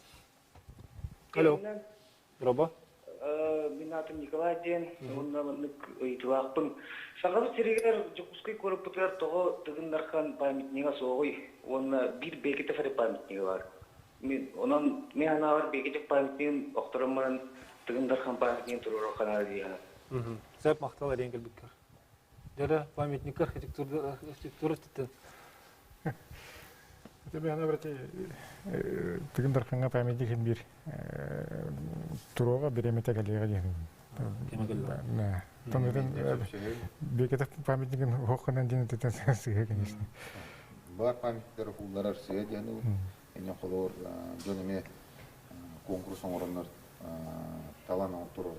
Алло. Роба? Мен атым Николай ден, оннамыннык ыйтылаақпын. Сағабы серегер жүкускай көріп бұтығар тоғы тығындархан памятниға соғой. Онна бір бекеті фәрі памятниға бар. Онан мен ана бар бекетек памятнигін оқтырымын тығындархан памятнигін тұрыр қанары дейін. Сәп мақталар енгіл бүткер. Дәрі памятник архитектура тіттен. Тебе ана брате тыгындар ханга памятник бир турога беремете галега ден. На. Томден бекетеп памятниген хокканан ден тетен сыга конечно. Бар памятниктер хуллар сыга ден. Эне холор жөнеме конкурс оңороннор талан турлар.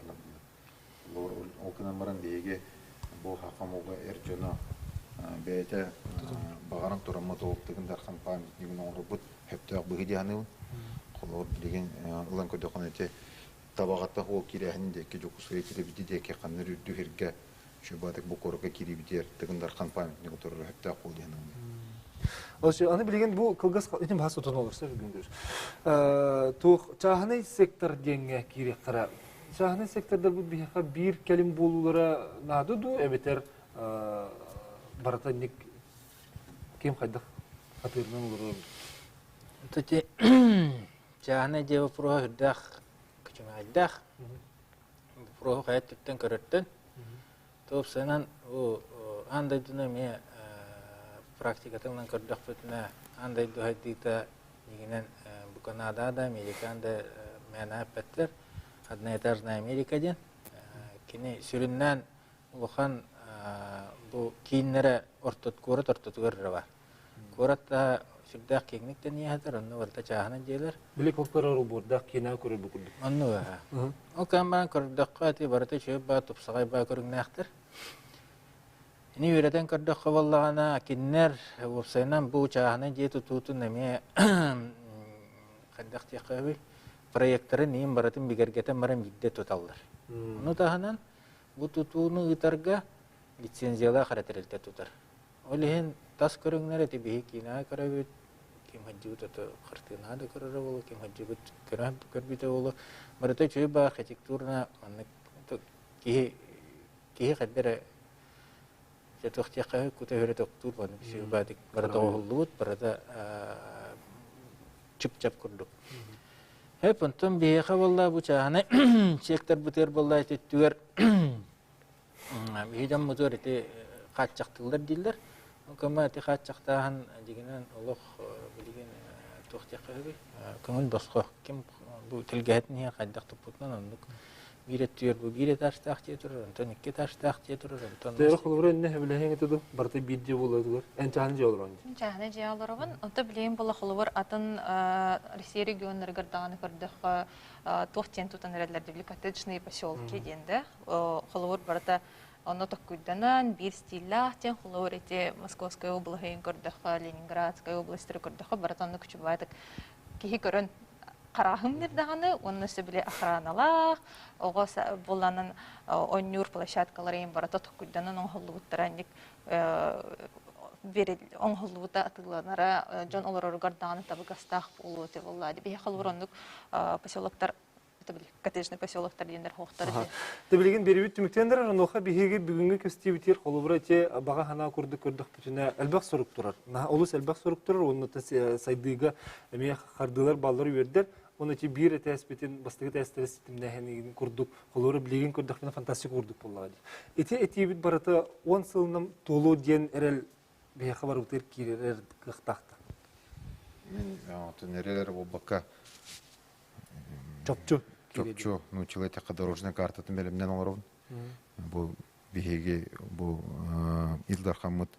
Лор окунан баран деге бу хакамога эржөно бәйті бағарам тұрамы толықтығын дарқан памятнигін оңыры бұд хөптіғ бұғы дейіні қолыр деген ұлан көдіған әте табағатта ол керәхінің деке жоқысығы телебіді деке қаныр үрді херге шөбадық бұл қорыға керебідер тығын дарқан памятнигі тұрыр хөптіғ қол дейіні. Аны білеген бұл қылғас өтім бас отын олырса бүгіндер. Чағыны сектор денге керек қара. Чағыны секторда бұл бір кәлім болулары нады ду әбетер Баратанник кем хайдах хатырнан улуру. Тоти чахна дева про дах кчума дах. Про хайт тен көрөттөн. Топ сенан о андай динаме практикатынан көрдөх бүтүнө андай дойдыта дегенен бу Канадада, Америкада мена петтер одноэтажная Америкаден. Кини сүрүннөн улухан bu kiyinlere ortot görür var. Koratta şurada keknikten yahadır, onu varta çağına gelir. Bilek okları burada kina görür bu kulluk. Onu var. O kan ben kordakati barata şöyle ba topsagay ba görün nahtır. Ini üreten kordakka vallagana kinler websaynan bu çağına ge tututun neme kaddak tiqabi proyektleri neyim baratın bigergeten maram gidde tutallar. Onu tahanan bu tutunu itarga лицензияла характерилте тутар. Олehen тас көрөңнөр эти кина көрөбүт, ким хаҗыбыт ото кыртына да көрөрө боло, ким хаҗыбыт көрбүтө боло. Барыта чөй ба архитектурна аны ки хаддер жетохтяка кутөгөрө токтур баны чөй ба дик барыта оллут, барыта чып-чап көрдүк. Хеп онтон бейха болла бу чаны сектор бутер болла түгөр Hidam motor itu kacak tular diler, kemudian itu kacak tahan jadikan Allah belikan tuh cakap itu, kemudian doskah kim bu telgahatnya kacak tuputnya untuk biret tuar bu biret tas tak cetur, untuk nikah tas tak cetur, untuk. Terus kalau orang ini belahan itu tuh berarti bidya boleh tuh, encahan jauh orang. Encahan jauh orang, untuk belahan boleh kalau orang atan Россия регион регарданы көрдөх тух тентутан эредler дубликатечный поселки денде. Холовор барата оно такуйданан бир стилах тен холовор эти Московская область көрдөх, Ленинградская область көрдөх баратаны күчүбайтык кихи көрөн карахым дирдаганы, онны сөбүле охраналах, ого буланын оннур площадкаларын барата такуйданан оңхоллуттаранник берил оңхоллуута атыланара жон олорор гарданы табыгастах болуу те боллади. Бе халурондук поселоктар коттеджный поселоктар дендер хохтар. Ты билген берибит түмүктендер оноха биһиги бүгүнгү көстүбүтер холобура те бага хана көрдүк бүтүнө элбак сорук турар. Олус элбак сорук турар, онно сайдыга эме хардылар баллар бердер. Оны те бир тәспетин бастыгы тәстерестимде хени курдук. Холобура билген көрдүк менен фантастик курдук боллади. Эти бит барата 10 сылынан толу ден эрел бе хабар утер кирер кыктакта. Мен төнерелер болбакка Чопчу, ну человека дорожная карта темелемнен олорун. Бу биһиги бу Илдар Хаммут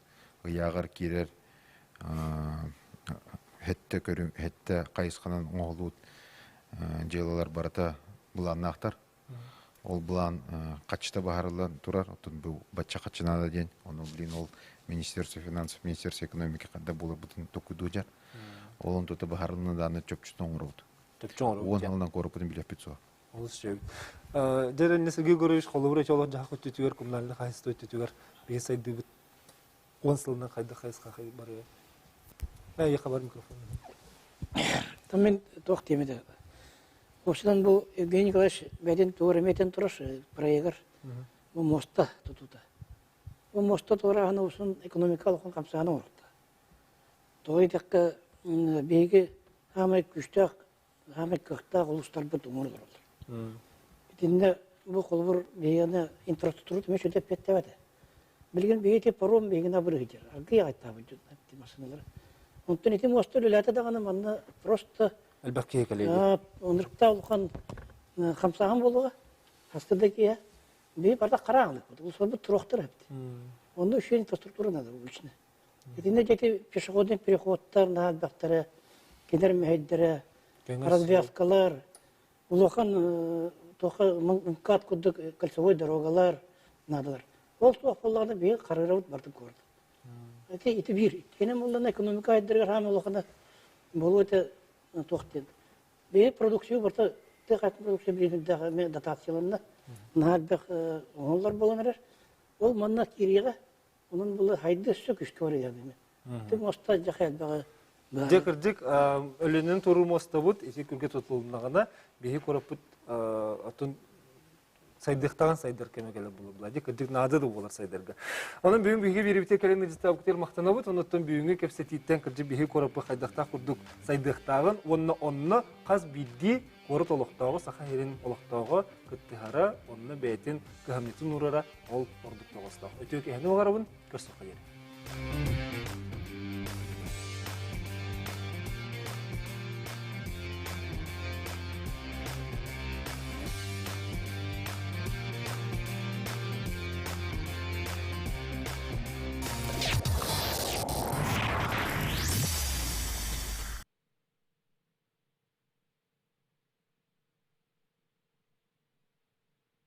ягар кирер хетте көрүм хетте кайысканан оңолут jelалар барата буланнактар. Ол булан качта баарылан турар, отун бу бачча качынада ден. Ону билин ол Министерство финансов, Министерство экономики кандай болуп бутун токудужар. Олон тута баарылын даны чөпчүтөн урут. Он алдан көрүп бүтүн билеп битсо. Ол сөйүп. Дерен несиге көрүш холобура чолон жак өтүтүгөр кумналды кайсы өтүтүгөр бесайды бит 10 сылдан кайда кайска кай бар. Я хабар микрофон. Тамен тох темеде. Осыдан бұл Евгений Николаевич бәден туыр еметін тұрыш проегір. Бұл моста тұтуды. Бұл моста туырағаны ұсын экономикалық қамсағаны орықты. Тоғы дәққа бейгі ғамай күштақ, ғамай көқтақ ұлыстар бұд ұмыр тұрылыр. Бітінде бұл қолбыр бейгіні инфраструктуру түмеш өтеп петтебеді. Білген бейге паром бейгіна бір ғыдер. Арғы ағайттағы бүді масыналары. Онтын еті моста үләті дағаны манна просто Әлбәкке коллеги. Онырықта ұлған қамсаған болуға, астыдaki бей барда қарағылық болды. Ол сол бұл тұрақтыр әпті. Онда үшен инфраструктура надо бұл үшіне. Етінде жеті пешеходный переходтар, нағалбақтары, кедер мәйдері, развязкалар, ұлған мұнқат күдік кольцевой дорогалар надалар. Ол суақ болғаны бей қарғырауыт бардым көрді. Еті бір. Кенем олдан экономика айдырға рам олғаны болу өте тоқтен. Бей продукция бұрта тәқатын продукция бірінің дотацияларына нағалбақ оңылар болан әрер. Ол манна кириға, onun бұл хайды сөк үшкі бар еді. Тім оста жақай әлбағы. Декірдік өлінің тұру моста бұд, ете күрге тұтылынағына бейі көріп бұд атын сайдықтаған сайдар кемекелі бұл. Декірдік нады да болар сайдарға. Оның бүйін бүйінге беребітер кәлені жісті абықтер мақтана бұд, онықтан бүйінге кепсетиттен кірді бейі көріп бұд қайдақта құрдық сайдықтағын, онына қаз бейді көріт олықтауғы, сақа ерін олықтауғы күттіғара, онына бәйтін көхамнетін ұрара ол ордық тоғыстау. Өтеуке әні оғарабын, көрсіқ қайыр.